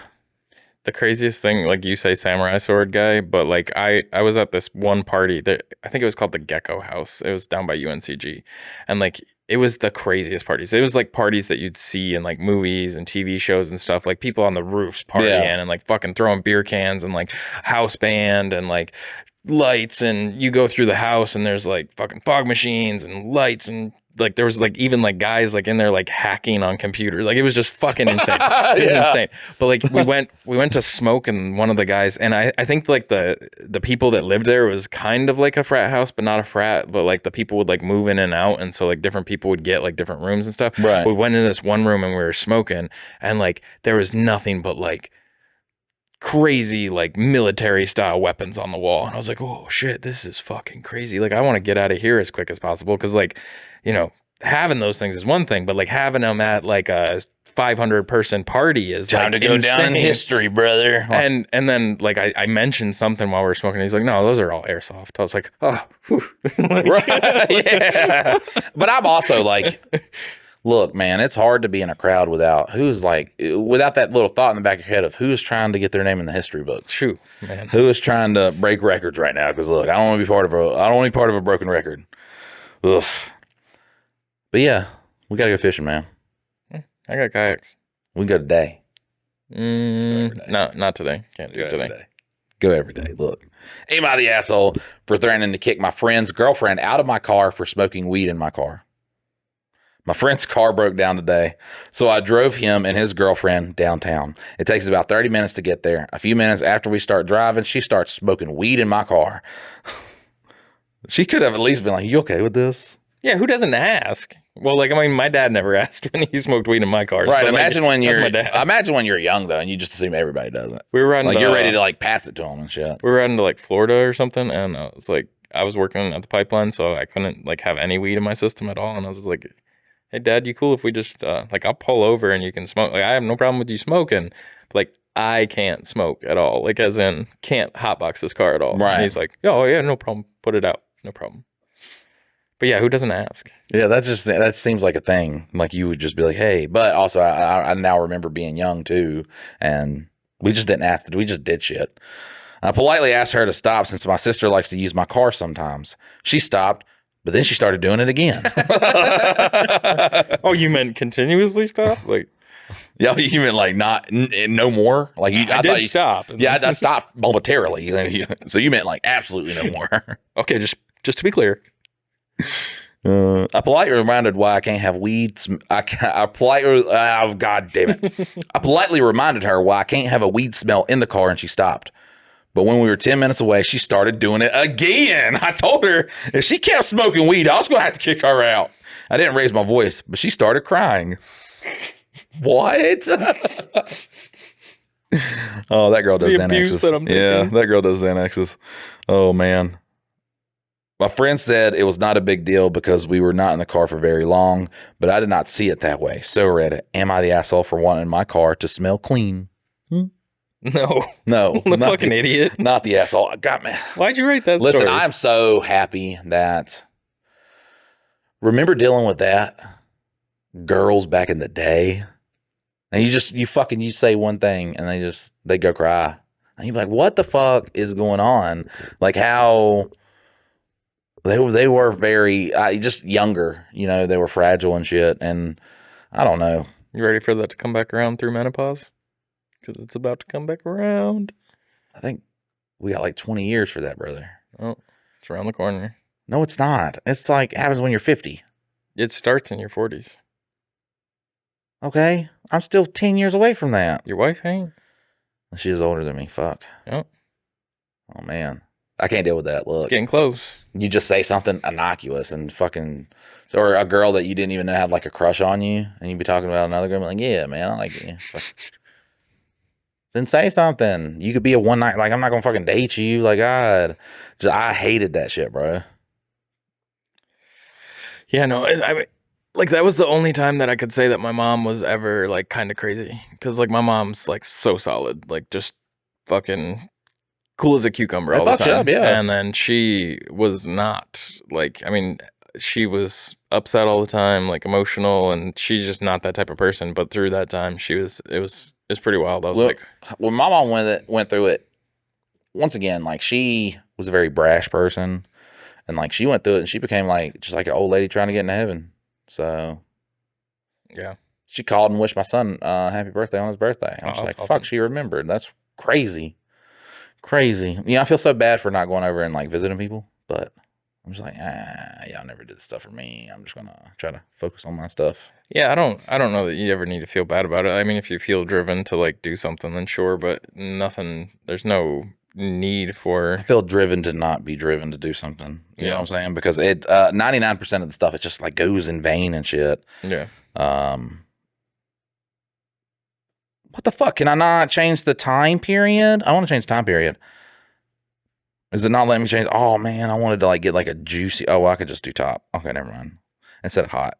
Speaker 2: The craziest thing, like you say samurai sword guy, but like I was at this one party that I think it was called the Gecko House. It was down by UNCG. And like it was the craziest parties. It was like parties that you'd see in like movies and TV shows and stuff, like people on the roofs partying and like fucking throwing beer cans and like house band and like lights, and you go through the house and there's like fucking fog machines and lights, and like there was like even like guys like in there like hacking on computers. Like it was just fucking insane. It was insane. But like we went to smoke, and one of the guys, and I think like the people that lived there was kind of like a frat house, but not a frat, but like the people would like move in and out, and so like different people would get like different rooms and stuff.
Speaker 1: Right.
Speaker 2: We went in this one room and we were smoking, and like there was nothing but like crazy like military style weapons on the wall, and I was like, oh shit, this is fucking crazy. Like I want to get out of here as quick as possible, because like, having those things is one thing, but like having them at like a 500 person party is
Speaker 1: time
Speaker 2: like
Speaker 1: to go
Speaker 2: insane.
Speaker 1: down in history, brother.
Speaker 2: And then like I mentioned something while we were smoking. He's like, no, those are all airsoft. I was like, oh, like,
Speaker 1: right. Yeah. But I'm also like, look, man, it's hard to be in a crowd without that little thought in the back of your head of who's trying to get their name in the history books.
Speaker 2: Shoot, man.
Speaker 1: Who is trying to break records right now? Because look, I don't want to be part of a broken record. Ugh. But yeah, we gotta go fishing, man.
Speaker 2: I got kayaks.
Speaker 1: We can go today.
Speaker 2: No, not today. Can't do it today.
Speaker 1: Go every day. Look, am I the asshole for threatening to kick my friend's girlfriend out of my car for smoking weed in my car? My friend's car broke down today, so I drove him and his girlfriend downtown. It takes about 30 minutes to get there. A few minutes after we start driving, she starts smoking weed in my car. She could have at least been like, you okay with this?
Speaker 2: Yeah, who doesn't ask? Well, like, I mean, my dad never asked when he smoked weed in my car.
Speaker 1: Right. Imagine when you're young, though, and you just assume everybody does it.
Speaker 2: We were riding
Speaker 1: you're ready to like pass it to them and shit.
Speaker 2: We were riding to like Florida or something, and it was like I was working at the pipeline, so I couldn't like have any weed in my system at all. And I was like, hey, Dad, you cool if we just like I'll pull over and you can smoke? Like I have no problem with you smoking, but like I can't smoke at all. Like as in can't hotbox this car at all.
Speaker 1: Right.
Speaker 2: And he's like, oh yeah, no problem. Put it out. No problem. But yeah, who doesn't ask?
Speaker 1: Yeah, that seems like a thing. Like you would just be like, hey, but also I now remember being young too, and we just didn't ask. We just did shit. I politely asked her to stop since my sister likes to use my car sometimes. She stopped, but then she started doing it again.
Speaker 2: Oh, you meant continuously stop? Like,
Speaker 1: yeah, you meant like no more? Like
Speaker 2: I did stop.
Speaker 1: Yeah, I stopped momentarily. So you meant like absolutely no more.
Speaker 2: Okay, just to be clear.
Speaker 1: I politely reminded why I can't have weed. God damn it! I politely reminded her why I can't have a weed smell in the car, and she stopped. But when we were 10 minutes away, she started doing it again. I told her if she kept smoking weed, I was going to have to kick her out. I didn't raise my voice, but she started crying. What? Oh, that girl does Xanaxes. That girl does Xanaxes. Oh, man. My friend said it was not a big deal because we were not in the car for very long, but I did not see it that way. So Reddit, am I the asshole for wanting my car to smell clean?
Speaker 2: No.
Speaker 1: The
Speaker 2: fucking idiot.
Speaker 1: Not the asshole. God, man.
Speaker 2: Why'd you write that
Speaker 1: Listen,
Speaker 2: story?
Speaker 1: I'm so happy that... Remember dealing with that? Girls back in the day? And you say one thing and they go cry. And you're like, what the fuck is going on? Like how... They were very just younger, they were fragile and shit. And I don't know.
Speaker 2: You ready for that to come back around through menopause? Because it's about to come back around.
Speaker 1: I think we got like 20 years for that, brother.
Speaker 2: Oh, it's around the corner.
Speaker 1: No, it's not. It's like happens when you're 50.
Speaker 2: It starts in your 40s.
Speaker 1: Okay? I'm still 10 years away from that.
Speaker 2: Your wife ain't?
Speaker 1: She is older than me. Fuck.
Speaker 2: Yep.
Speaker 1: Oh, man. I can't deal with that. Look.
Speaker 2: It's getting close.
Speaker 1: You just say something innocuous and fucking, or a girl that you didn't even know had like a crush on you, and you'd be talking about another girl, like, yeah, man, I like you. Then say something. You could be a one night, like, I'm not gonna fucking date you. Like, God, I hated that shit, bro.
Speaker 2: Yeah, no, I mean, like, that was the only time that I could say that my mom was ever like kind of crazy, because like my mom's like so solid, like just fucking cool as a cucumber all the time.
Speaker 1: Yeah.
Speaker 2: And then she was not, like, I mean, she was upset all the time, like emotional, and she's just not that type of person. But through that time, it was pretty wild. I was like,
Speaker 1: when my mom went through it, once again, like, she was a very brash person, and like she went through it, and she became like just like an old lady trying to get into heaven. So
Speaker 2: yeah,
Speaker 1: she called and wished my son happy birthday on his birthday. I was like,
Speaker 2: awesome.
Speaker 1: fuck, she remembered. That's crazy. You know, I feel so bad for not going over and like visiting people, but I'm just like, y'all never did this stuff for me. I'm just gonna try to focus on my stuff.
Speaker 2: Yeah, I don't know that you ever need to feel bad about it. I mean, if you feel driven to like do something, then sure, but nothing. There's no need for.
Speaker 1: I feel driven to not be driven to do something. You know what I'm saying? Because it 99% of the stuff, it just like goes in vain and shit.
Speaker 2: Yeah.
Speaker 1: What the fuck? Can I not change the time period? I want to change time period. Is it not letting me change? Oh man, I wanted to like get like a juicy. Oh, well, I could just do top. Okay, never mind. Instead of hot.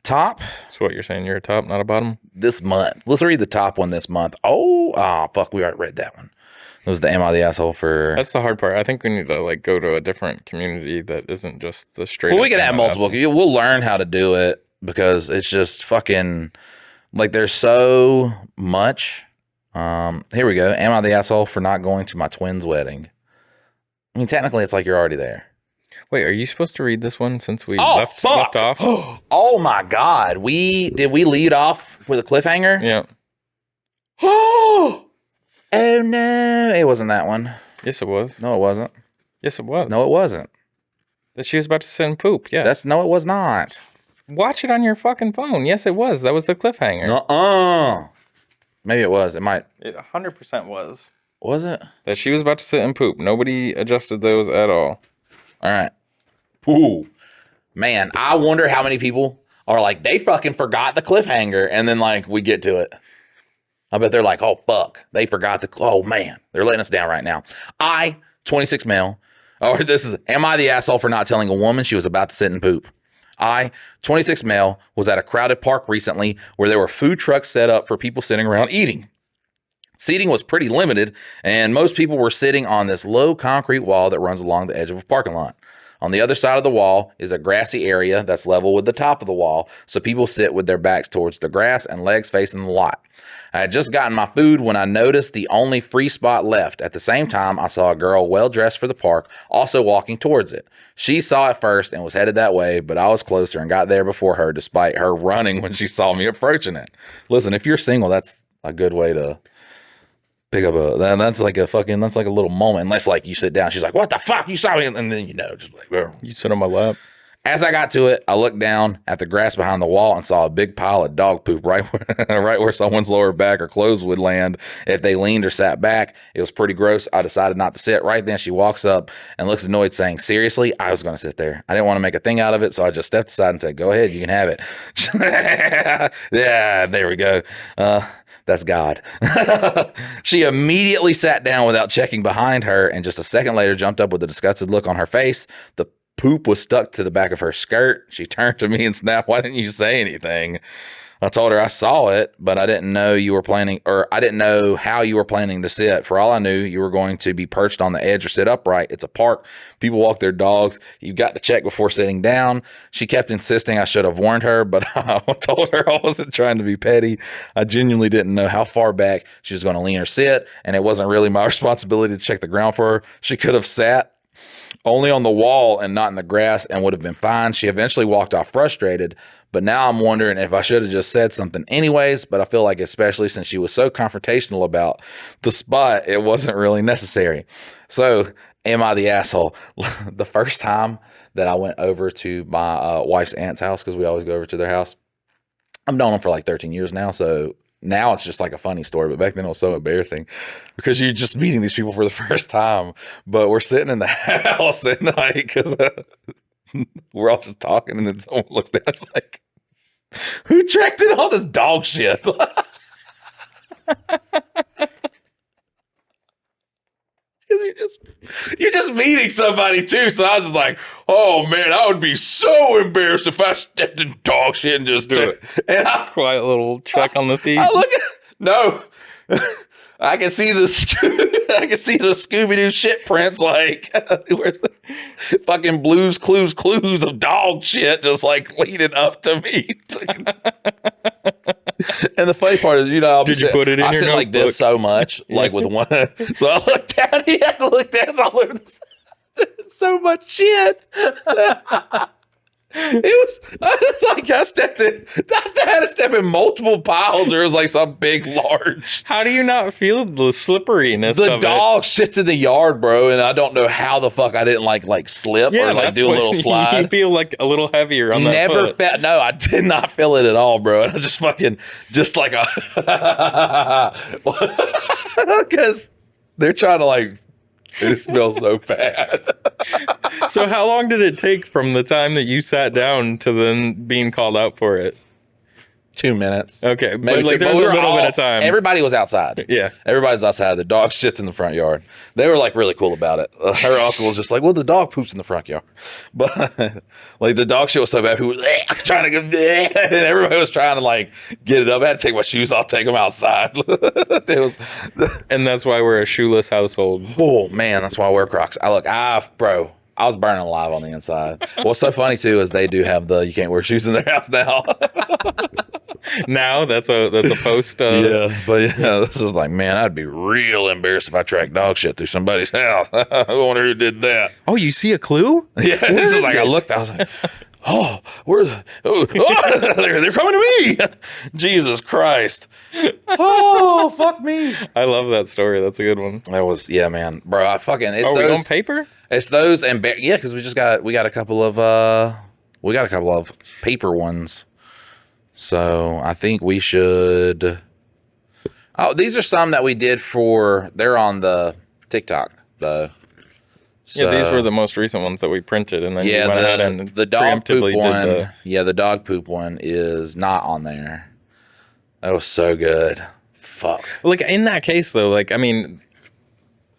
Speaker 1: Top.
Speaker 2: So what you're saying? You're a top, not a bottom.
Speaker 1: This month. Let's read the top one this month. Oh, fuck. We already read that one. It was the Am I the Asshole for.
Speaker 2: That's the hard part. I think we need to like go to a different community that isn't just the straight.
Speaker 1: Well, we can have multiple. We'll learn how to do it because it's just fucking. Like, there's so much. Here we go. Am I the asshole for not going to my twins' wedding? I mean, technically, it's like you're already there.
Speaker 2: Wait, are you supposed to read this one since we left off?
Speaker 1: Oh my God. Did we lead off with a cliffhanger?
Speaker 2: Yeah.
Speaker 1: Oh no. It wasn't that one.
Speaker 2: Yes, it was.
Speaker 1: No, it wasn't.
Speaker 2: Yes, it was.
Speaker 1: No, it wasn't.
Speaker 2: That she was about to sit and poop. Yes.
Speaker 1: No, it was not.
Speaker 2: Watch it on your fucking phone. Yes, it was. That was the cliffhanger.
Speaker 1: Nuh-uh. Maybe it was. It might.
Speaker 2: It 100% was.
Speaker 1: Was it?
Speaker 2: That she was about to sit and poop. Nobody adjusted those at all.
Speaker 1: All right. Ooh. Man, I wonder how many people are like, they fucking forgot the cliffhanger, and then like we get to it. I bet they're like, oh fuck, they forgot oh man, they're letting us down right now. 26 male, or this is, am I the asshole for not telling a woman she was about to sit and poop? 26 male, was at a crowded park recently where there were food trucks set up for people sitting around eating. Seating was pretty limited, and most people were sitting on this low concrete wall that runs along the edge of a parking lot. On the other side of the wall is a grassy area that's level with the top of the wall, so people sit with their backs towards the grass and legs facing the lot. I had just gotten my food when I noticed the only free spot left. At the same time, I saw a girl well-dressed for the park also walking towards it. She saw it first and was headed that way, but I was closer and got there before her, despite her running when she saw me approaching it. Listen, if you're single, that's a good way to pick up that's like a little moment. Unless like you sit down, she's like, what the fuck, you saw me? And then just like, Ugh.
Speaker 2: You sit on my lap.
Speaker 1: As I got to it, I looked down at the grass behind the wall and saw a big pile of dog poop right where someone's lower back or clothes would land if they leaned or sat back. It was pretty gross. I decided not to sit. Right then she walks up and looks annoyed, saying, seriously, I was going to sit there. I didn't want to make a thing out of it, so I just stepped aside and said, go ahead, you can have it. Yeah, there we go. That's God. She immediately sat down without checking behind her, and just a second later jumped up with a disgusted look on her face. The poop was stuck to the back of her skirt. She turned to me and snapped, why didn't you say anything? I told her I saw it, but I didn't know I didn't know how you were planning to sit. For all I knew, you were going to be perched on the edge or sit upright. It's a park. People walk their dogs. You've got to check before sitting down. She kept insisting I should have warned her, but I told her I wasn't trying to be petty. I genuinely didn't know how far back she was going to lean or sit, and it wasn't really my responsibility to check the ground for her. She could have sat only on the wall and not in the grass, and would have been fine. She eventually walked off frustrated, but now I'm wondering if I should have just said something anyways, but I feel like especially since she was so confrontational about the spot, it wasn't really necessary. So, am I the asshole? The first time that I went over to my wife's aunt's house, because we always go over to their house, I've known them for like 13 years now, so now it's just like a funny story, but back then it was so embarrassing because you're just meeting these people for the first time. But we're sitting in the house at night because we're all just talking, and then someone looks down, it's like, who tracked in all this dog shit? You're just meeting somebody too. So I was just like, oh man, I would be so embarrassed if I stepped in dog shit and just
Speaker 2: Do it.
Speaker 1: And
Speaker 2: Quiet little check on the thief.
Speaker 1: I look at no. I can see the Scooby Doo shit prints, like where the fucking Blues clues of dog shit just like leading up to me. And the funny part is,
Speaker 2: Did you put it in
Speaker 1: I
Speaker 2: your
Speaker 1: sit like
Speaker 2: notebook?
Speaker 1: this so much, like with one. So I look down. He had to look down. It's all over this. So much shit. It was like I stepped in. I had to step in multiple piles, or it was like some big, large.
Speaker 2: How do you not feel the slipperiness
Speaker 1: The
Speaker 2: of
Speaker 1: dog shits in the yard, bro, and I don't know how the fuck I didn't like slip or like
Speaker 2: that's
Speaker 1: do a
Speaker 2: when
Speaker 1: little
Speaker 2: You
Speaker 1: slide.
Speaker 2: feel like a little heavier on that
Speaker 1: Never
Speaker 2: foot.
Speaker 1: felt. No, I did not feel it at all, bro. And I just like a because they're trying to like. It smells so bad.
Speaker 2: So how long did it take from the time that you sat down to then being called out for it?
Speaker 1: 2 minutes.
Speaker 2: Okay,
Speaker 1: Maybe
Speaker 2: but like
Speaker 1: two,
Speaker 2: there's
Speaker 1: we
Speaker 2: a
Speaker 1: were
Speaker 2: little
Speaker 1: all-
Speaker 2: bit of time.
Speaker 1: Everybody was outside.
Speaker 2: Yeah.
Speaker 1: Everybody's outside. The dog shits in the front yard. They were like really cool about it. Her uncle was just like, well, the dog poops in the front yard. But like the dog shit was so bad, people were trying to go, and everybody was trying to like get it up. I had to take my shoes off, take them outside. It was,
Speaker 2: And that's why we're a shoeless household.
Speaker 1: oh man, that's why I wear Crocs. I was burning alive on the inside. What's so funny too is they do have you can't wear shoes in their house now.
Speaker 2: Now that's a post.
Speaker 1: Yeah, but this is like, man, I'd be real embarrassed if I tracked dog shit through somebody's house. I wonder who did that.
Speaker 2: Oh, you see a clue?
Speaker 1: Yeah, this is like I looked, I was like, oh, they're coming to me. Jesus Christ. Oh, fuck me.
Speaker 2: I love that story. That's a good one.
Speaker 1: That was, yeah, man, bro. I fucking it's
Speaker 2: Oh, we
Speaker 1: those
Speaker 2: on paper?
Speaker 1: It's those and yeah, because we got a couple of paper ones. So I think we should. Oh, these are some that we did they're on the TikTok though. So,
Speaker 2: Yeah, these were the most recent ones that we printed, and then you went ahead and
Speaker 1: the dog poop
Speaker 2: preemptively
Speaker 1: one.
Speaker 2: did
Speaker 1: Yeah, the dog poop one is not on there. That was so good. Fuck.
Speaker 2: like in that case though, like I mean,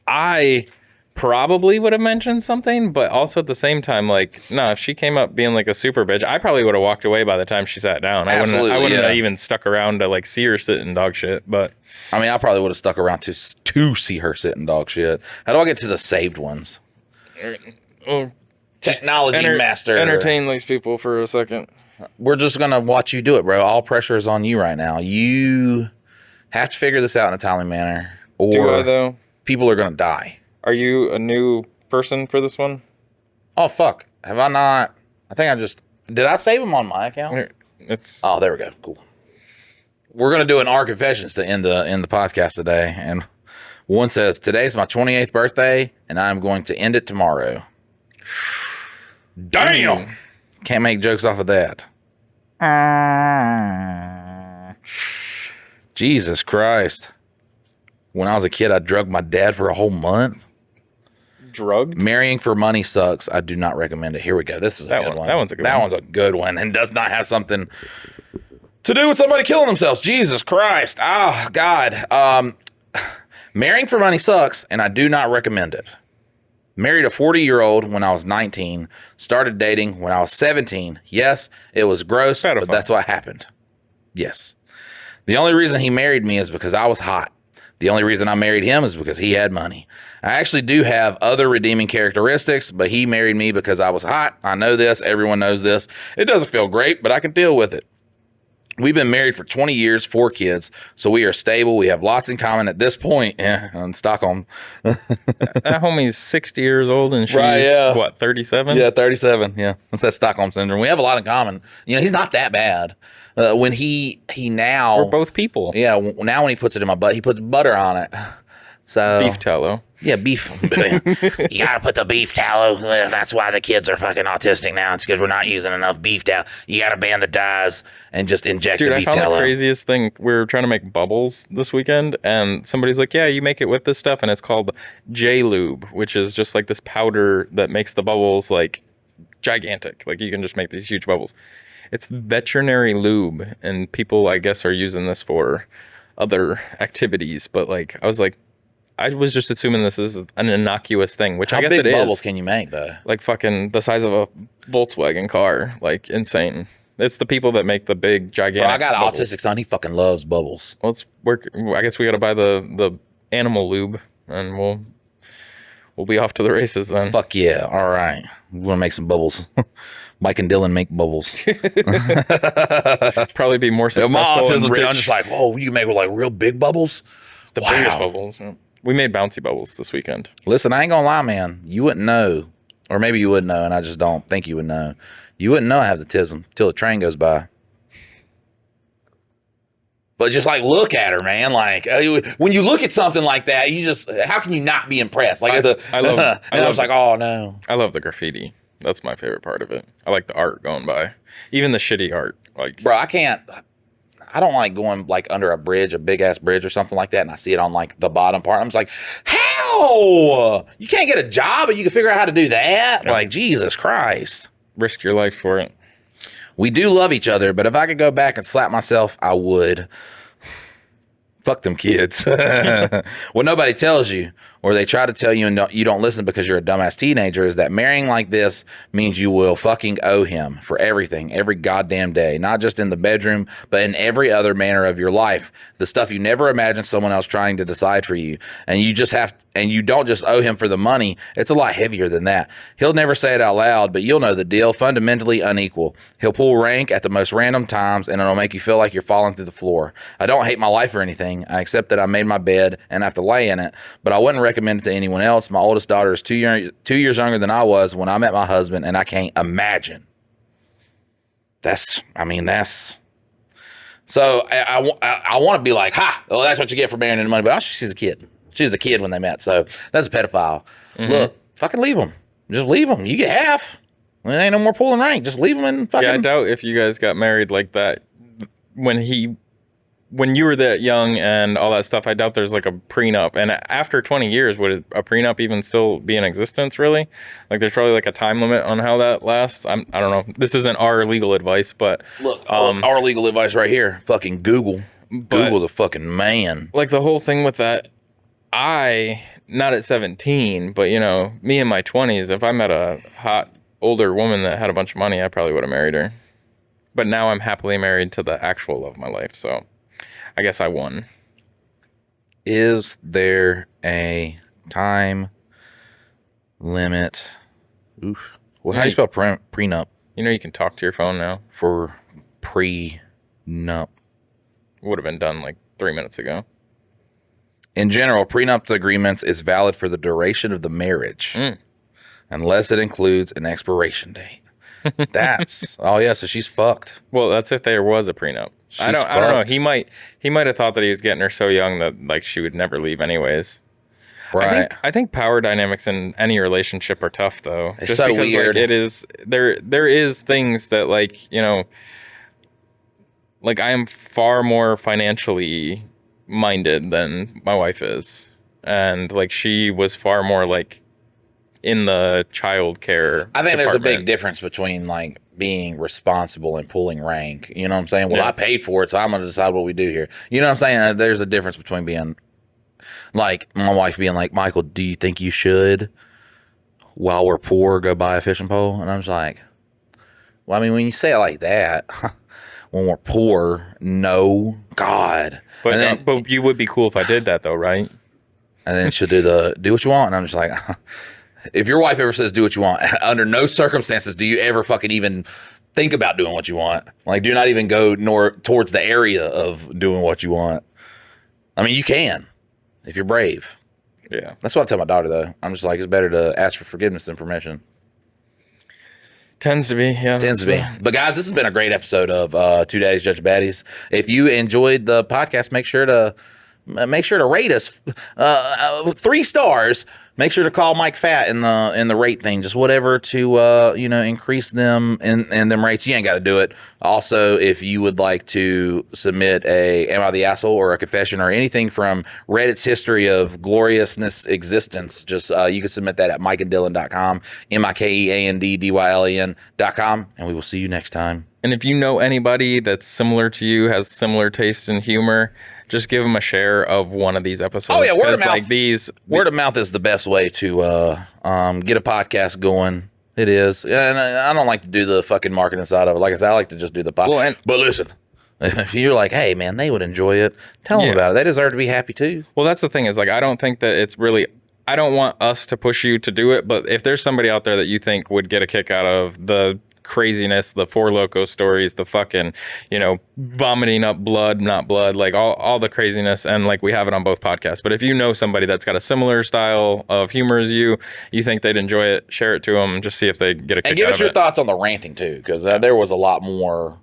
Speaker 2: I probably would have mentioned something, but also at the same time, like, no, if she came up being like a super bitch, I probably would have walked away by the time she sat down. I wouldn't
Speaker 1: Absolutely,
Speaker 2: have even stuck around to like see her sit in dog shit. But
Speaker 1: I mean, I probably would have stuck around to see her sit in dog shit. How do I get to the saved ones? Technology master.
Speaker 2: Entertain these people for a second.
Speaker 1: We're just gonna watch you do it, bro. All pressure is on you right now. You have to figure this out in a timely manner, or
Speaker 2: Do I though?
Speaker 1: people are gonna die.
Speaker 2: Are you a new person for this one?
Speaker 1: Oh fuck! Have I not? I think did I save them on my account?
Speaker 2: Here, it's
Speaker 1: Oh, there we go. Cool. We're gonna do an R confessions to end the podcast today, and one says, "Today's my 28th birthday, and I'm going to end it tomorrow." Damn! Can't make jokes off of that. Jesus Christ! When I was a kid, I drugged my dad for a whole month.
Speaker 2: drugged.
Speaker 1: Marrying for money sucks. I do not recommend it. Here we go. This is a good one.
Speaker 2: That one's a good
Speaker 1: That
Speaker 2: one.
Speaker 1: one's a good one and does not have something to do with somebody killing themselves. Jesus Christ. Oh, God. Marrying for money sucks, and I do not recommend it. Married a 40-year-old when I was 19. Started dating when I was 17. Yes, it was gross, but that's what happened. Yes. The only reason he married me is because I was hot. The only reason I married him is because he had money. I actually do have other redeeming characteristics, but he married me because I was hot. I know this. Everyone knows this. It doesn't feel great, but I can deal with it. We've been married for 20 years, 4 kids, so we are stable. We have lots in common at this point. In Stockholm.
Speaker 2: That homie's 60 years old and she's,
Speaker 1: Right, yeah.
Speaker 2: what, 37?
Speaker 1: Yeah, 37. Yeah, that's that Stockholm syndrome. We have a lot in common. You know, he's not that bad. When he now
Speaker 2: We're both people.
Speaker 1: Yeah, now when he puts it in my butt, he puts butter on it. So
Speaker 2: Beef tallow.
Speaker 1: Yeah, beef. You gotta put the beef tallow. That's why the kids are fucking autistic now. It's because we're not using enough beef tallow. You gotta ban the dyes and just inject the beef tallow. Dude, I found
Speaker 2: the craziest thing. We were trying to make bubbles this weekend, and somebody's like, yeah, you make it with this stuff, and it's called J-Lube, which is just like this powder that makes the bubbles like gigantic. Like you can just make these huge bubbles. It's veterinary lube, and people, I guess, are using this for other activities. But like, I was just assuming this is an innocuous thing, which I guess it is. How big
Speaker 1: bubbles can you make, though?
Speaker 2: Like fucking the size of a Volkswagen car. Like insane. It's the people that make the big, gigantic
Speaker 1: Bro, I got an
Speaker 2: bubbles.
Speaker 1: autistic son. He fucking loves bubbles.
Speaker 2: Well, it's work. I guess we got to buy the animal lube, and we'll be off to the races then.
Speaker 1: Fuck yeah. All right. We want to make some bubbles. Mike and Dylan make bubbles.
Speaker 2: Probably be more successful.
Speaker 1: My autism too. I'm just like, whoa, you make like real big bubbles?
Speaker 2: The biggest bubbles. Yeah. We made bouncy bubbles this weekend.
Speaker 1: Listen, I ain't gonna lie, man. You wouldn't know. Or maybe you would know, and I just don't think you would know. You wouldn't know I have the tism till a train goes by. But just like look at her, man. Like when you look at something like that, you just how can you not be impressed? Like I was like, oh no.
Speaker 2: I love the graffiti. That's my favorite part of it. I like the art going by. Even the shitty art. Like
Speaker 1: bro, I don't like going like under a bridge, a big ass bridge or something like that, and I see it on like the bottom part. I'm just like, how? You can't get a job and you can figure out how to do that? Yeah. Like, Jesus Christ.
Speaker 2: Risk your life for it.
Speaker 1: We do love each other, but if I could go back and slap myself, I would. Fuck them kids. What nobody tells you, or they try to tell you and you don't listen because you're a dumbass teenager, is that marrying like this means you will fucking owe him for everything, every goddamn day, not just in the bedroom, but in every other manner of your life. The stuff you never imagined someone else trying to decide for you. And you don't just owe him for the money. It's a lot heavier than that. He'll never say it out loud, but you'll know the deal. Fundamentally unequal. He'll pull rank at the most random times, and it'll make you feel like you're falling through the floor. I don't hate my life or anything. I accept that I made my bed and I have to lay in it, but I wouldn't recommend it to anyone else. My oldest daughter is 2 years younger than I was when I met my husband, and I can't imagine. So I want to be like, oh, that's what you get for marrying into money, but she's a kid. She was a kid when they met, so that's a pedophile. Mm-hmm. Look, fucking leave them. Just leave them. You get half. There ain't no more pulling rank. Just leave them and fucking.
Speaker 2: Yeah, I doubt if you guys got married like that when you were that young and all that stuff, I doubt there's like a prenup. And after 20 years, would a prenup even still be in existence, really? Like there's probably like a time limit on how that lasts. I don't know. This isn't our legal advice, but...
Speaker 1: Look, our legal advice right here. Fucking Google. Google's a fucking man.
Speaker 2: Like the whole thing with that, not at 17, but you know, me in my 20s, if I met a hot older woman that had a bunch of money, I probably would have married her. But now I'm happily married to the actual love of my life, so... I guess I won.
Speaker 1: Is there a time limit? Oof. Well, how do you spell prenup?
Speaker 2: You know you can talk to your phone now.
Speaker 1: For prenup.
Speaker 2: Would have been done like 3 minutes ago.
Speaker 1: In general, prenup agreements is valid for the duration of the marriage. Unless it includes an expiration date. Oh yeah, so she's fucked.
Speaker 2: Well, that's if there was a prenup. I don't know. He might have thought that he was getting her so young that like she would never leave anyways.
Speaker 1: Right.
Speaker 2: I think power dynamics in any relationship are tough though.
Speaker 1: It's just so because, weird.
Speaker 2: Like, it is there is things that like, you know, like I am far more financially minded than my wife is. And like she was far more like in the child care
Speaker 1: I think
Speaker 2: department.
Speaker 1: There's a big difference between like being responsible and pulling rank. You know what I'm saying? Well, yeah. I paid for it, so I'm going to decide what we do here. You know what I'm saying? There's a difference between being like my wife being like, Michael, do you think you should, while we're poor, go buy a fishing pole? And I'm just like, well, I mean, when you say it like that, when we're poor, no, God.
Speaker 2: But you would be cool if I did that though, right?
Speaker 1: And then she'll do what you want. And I'm just like, if your wife ever says do what you want, under no circumstances do you ever fucking even think about doing what you want. Like, do not even go towards the area of doing what you want. I mean, you can if you're brave.
Speaker 2: Yeah.
Speaker 1: That's what I tell my daughter, though. I'm just like, it's better to ask for forgiveness than permission.
Speaker 2: Tends to be, yeah.
Speaker 1: Tends to be. But guys, this has been a great episode of Two Daddies Judge Baddies. If you enjoyed the podcast, make sure to rate us 3 stars. Make sure to call Mike fat in the rate thing, just whatever to increase them in them rates. You ain't got to do it. Also, if you would like to submit a Am I the Asshole or a confession or anything from Reddit's history of gloriousness existence, just you can submit that at mikeanddylan.com, mikeanddylan.com, and we will see you next time.
Speaker 2: And if you know anybody that's similar to you, has similar taste in humor, just give them a share of one of these episodes.
Speaker 1: Oh yeah, word of mouth.
Speaker 2: Like
Speaker 1: word of mouth is the best way to get a podcast going. It is, and I don't like to do the fucking marketing side of it. Like I said, I like to just do the podcast. But listen, if you're like, hey man, they would enjoy it, tell them about it. They deserve to be happy too.
Speaker 2: Well, that's the thing is, like, I don't think that it's really. I don't want us to push you to do it, but if there's somebody out there that you think would get a kick out of the craziness, the Four Loco stories, the fucking, vomiting up blood, not blood, like all the craziness, and like we have it on both podcasts. But if you know somebody that's got a similar style of humor as you think they'd enjoy it, share it to them, just see if they get a kick out of it.
Speaker 1: And give us your thoughts on the ranting too, because there was a lot more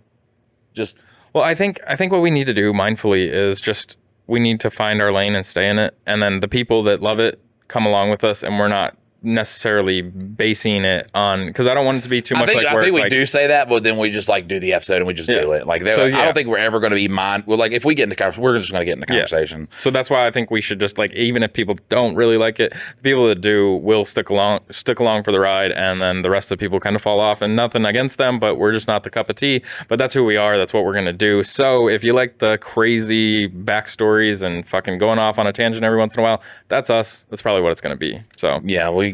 Speaker 1: just...
Speaker 2: Well, I think what we need to do mindfully is just we need to find our lane and stay in it, and then the people that love it come along with us, and we're not necessarily basing it on, because I don't want it to be too much
Speaker 1: I think we do say that, but then we just like do the episode and we just do it. Like, I don't think we're ever going to be well, like if we get into conversation, we're just going to get into conversation.
Speaker 2: Yeah. So that's why I think we should just like, even if people don't really like it, the people that do will stick along for the ride, and then the rest of the people kind of fall off. And nothing against them, but we're just not the cup of tea. But that's who we are. That's what we're going to do. So if you like the crazy backstories and fucking going off on a tangent every once in a while, that's us. That's probably what it's going to be. So
Speaker 1: yeah, we're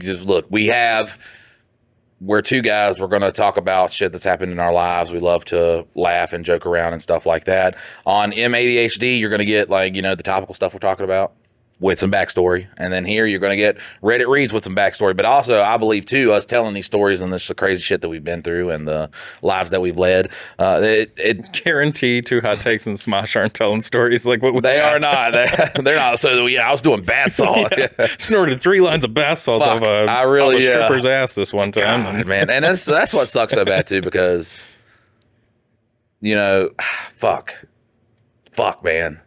Speaker 1: 2 guys. We're going to talk about shit that's happened in our lives. We love to laugh and joke around and stuff like that. On MADHD, you're going to get like, the topical stuff we're talking about with some backstory. And then here you're going to get Reddit reads with some backstory. But also, I believe, too, us telling these stories and the crazy shit that we've been through and the lives that we've led. It
Speaker 2: guarantee 2 Hot Takes and Smosh aren't telling stories like what
Speaker 1: they are not. They're not. So, I was doing bath salt.
Speaker 2: Snorted 3 lines of bath salt off a stripper's ass this one time.
Speaker 1: God, man. And that's what sucks so bad, too, because, fuck, man.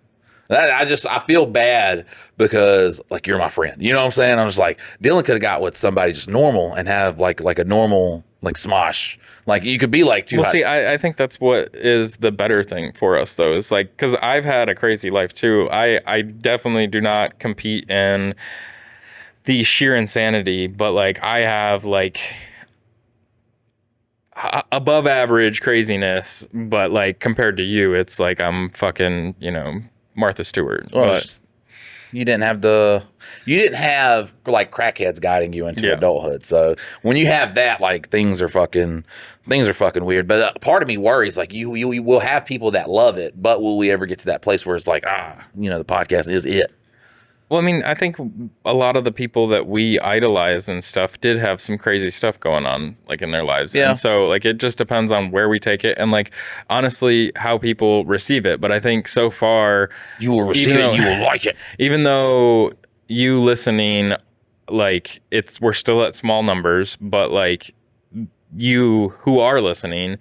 Speaker 1: I feel bad because like you're my friend. You know what I'm saying? I'm just like, Dylan could have got with somebody just normal and have like a normal like Smosh. Like you could be like too.
Speaker 2: Well, see, I think that's what is the better thing for us though. Is like, because I've had a crazy life too. I definitely do not compete in the sheer insanity, but like I have like above average craziness, but like compared to you, it's like I'm fucking, Martha Stewart.
Speaker 1: Well, but you didn't have like crackheads guiding you into adulthood. So when you have that, like things are fucking weird. But part of me worries, like you will have people that love it, but will we ever get to that place where it's like, the podcast is it?
Speaker 2: Well, I mean, I think a lot of the people that we idolize and stuff did have some crazy stuff going on, like, in their lives. Yeah. And so, like, it just depends on where we take it and, like, honestly, how people receive it. But I think so far...
Speaker 1: You will receive it and you will like it.
Speaker 2: Even though you listening, like, we're still at small numbers, but, like, you who are listening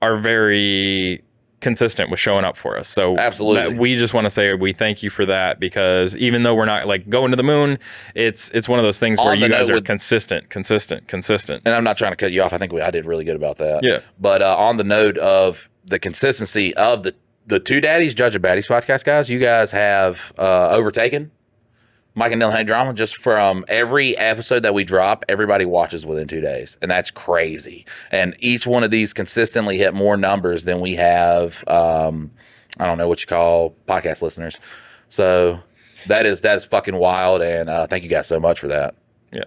Speaker 2: are very... consistent with showing up for us. So
Speaker 1: absolutely,
Speaker 2: we just want to say we thank you for that, because even though we're not like going to the moon, it's one of those things where you guys are consistent.
Speaker 1: And I'm not trying to cut you off. I think I did really good about that.
Speaker 2: Yeah.
Speaker 1: But on the note of the consistency of the Two Daddies Judge of Baddies podcast, guys, you guys have overtaken Mike and Dylan Hate Drama. Just from every episode that we drop, everybody watches within 2 days. And that's crazy. And each one of these consistently hit more numbers than we have, I don't know what you call podcast listeners. So that is fucking wild. And thank you guys so much for that.
Speaker 2: Yeah.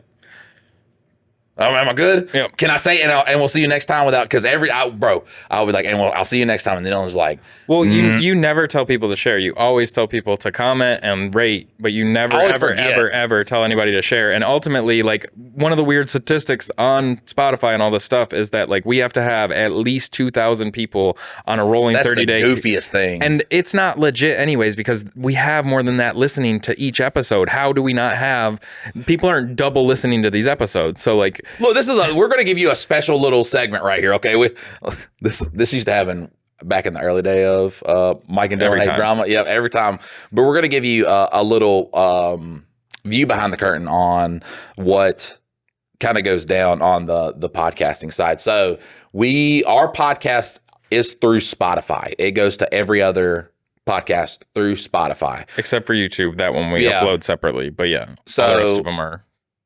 Speaker 1: Am I good?
Speaker 2: Yep.
Speaker 1: Can I say it? And we'll see you next time without, because I'll be like, and I'll see you next time. And then Dylan's like,
Speaker 2: well, you never tell people to share. You always tell people to comment and rate, but you never, ever tell anybody to share. And ultimately, like, one of the weird statistics on Spotify and all this stuff is that, like, we have to have at least 2,000 people on a rolling 30-day.
Speaker 1: That's the goofiest thing.
Speaker 2: And it's not legit anyways, because we have more than that listening to each episode. How do we not have, people aren't double listening to these episodes. So, like,
Speaker 1: look, we're going to give you a special little segment right here, okay? This used to happen back in the early day of Mike and Dylan Hate Drama. Yeah, every time. But we're going to give you a little view behind the curtain on what kind of goes down on the podcasting side. So our podcast is through Spotify. It goes to every other podcast through Spotify.
Speaker 2: Except for YouTube, that one we upload separately. But yeah,
Speaker 1: so
Speaker 2: all the rest of them are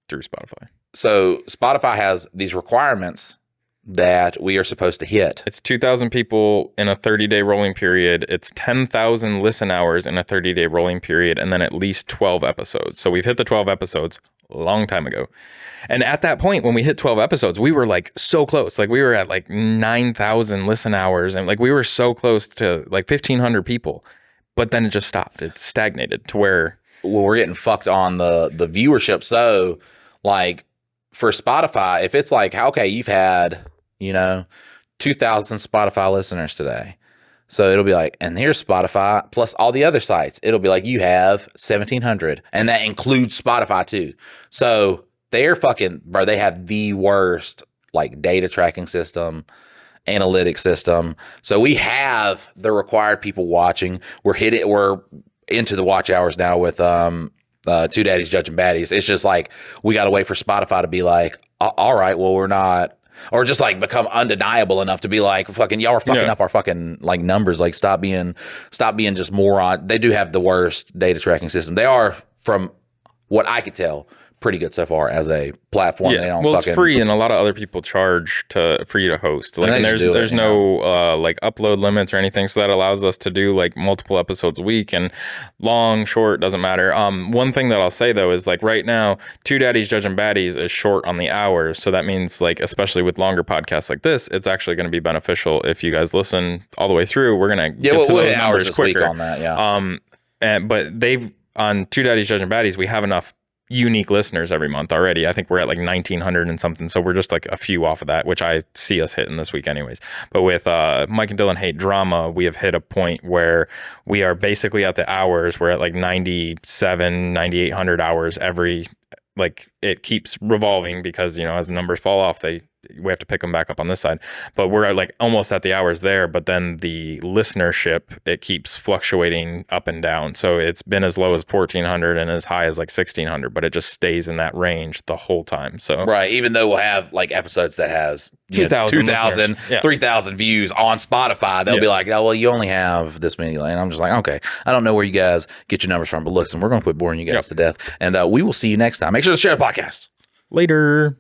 Speaker 2: through Spotify.
Speaker 1: So Spotify has these requirements that we are supposed to hit.
Speaker 2: It's 2,000 people in a 30-day rolling period. It's 10,000 listen hours in a 30-day rolling period, and then at least 12 episodes. So we've hit the 12 episodes a long time ago. And at that point, when we hit 12 episodes, we were like so close. Like we were at like 9,000 listen hours, and like we were so close to like 1,500 people. But then it just stopped. It stagnated to where...
Speaker 1: Well, we're getting fucked on the viewership. So, like, for Spotify, if it's like, okay, you've had, 2,000 Spotify listeners today. So it'll be like, and here's Spotify plus all the other sites. It'll be like, you have 1,700. And that includes Spotify too. So they're fucking, bro, they have the worst, like, data tracking system, analytics system. So we have the required people watching. We're into the watch hours now with Two Daddies Judging Baddies. It's just like, we got to wait for Spotify to be like, all right, well, we're not, or just like become undeniable enough to be like, fucking, y'all are fucking up our fucking like numbers. Like, stop being just moron. They do have the worst data tracking system. They are, from what I could tell, pretty good so far as a platform.
Speaker 2: Yeah,
Speaker 1: they don't
Speaker 2: it's free, and a lot of other people charge for you to host. Like, and there's no like upload limits or anything, so that allows us to do like multiple episodes a week, and long, short, doesn't matter. One thing that I'll say though is, like, right now, Two Daddies Judging Baddies is short on the hours, so that means, like, especially with longer podcasts like this, it's actually going to be beneficial if you guys listen all the way through. We're gonna get to those numbers quicker
Speaker 1: on that. Yeah.
Speaker 2: But they've, on Two Daddies Judging Baddies, we have enough unique listeners every month already. I think we're at like 1,900 and something, so we're just like a few off of that, which I see us hitting this week anyways. But with Mike and Dylan Hate Drama, we have hit a point where we are basically at the hours. We're at like 9,800 hours every, like, it keeps revolving because, as the numbers fall off, we have to pick them back up on this side. But we're like almost at the hours there, but then the listenership, it keeps fluctuating up and down. So it's been as low as 1,400 and as high as like 1,600, but it just stays in that range the whole time. So
Speaker 1: right, even though we'll have like episodes that has
Speaker 2: 2,000,
Speaker 1: 3,000 views on Spotify, they'll be like, oh, well, you only have this many. And I'm just like, okay, I don't know where you guys get your numbers from, but listen, we're going to quit boring you guys to death. And we will see you next time. Make sure to share the podcast.
Speaker 2: Later.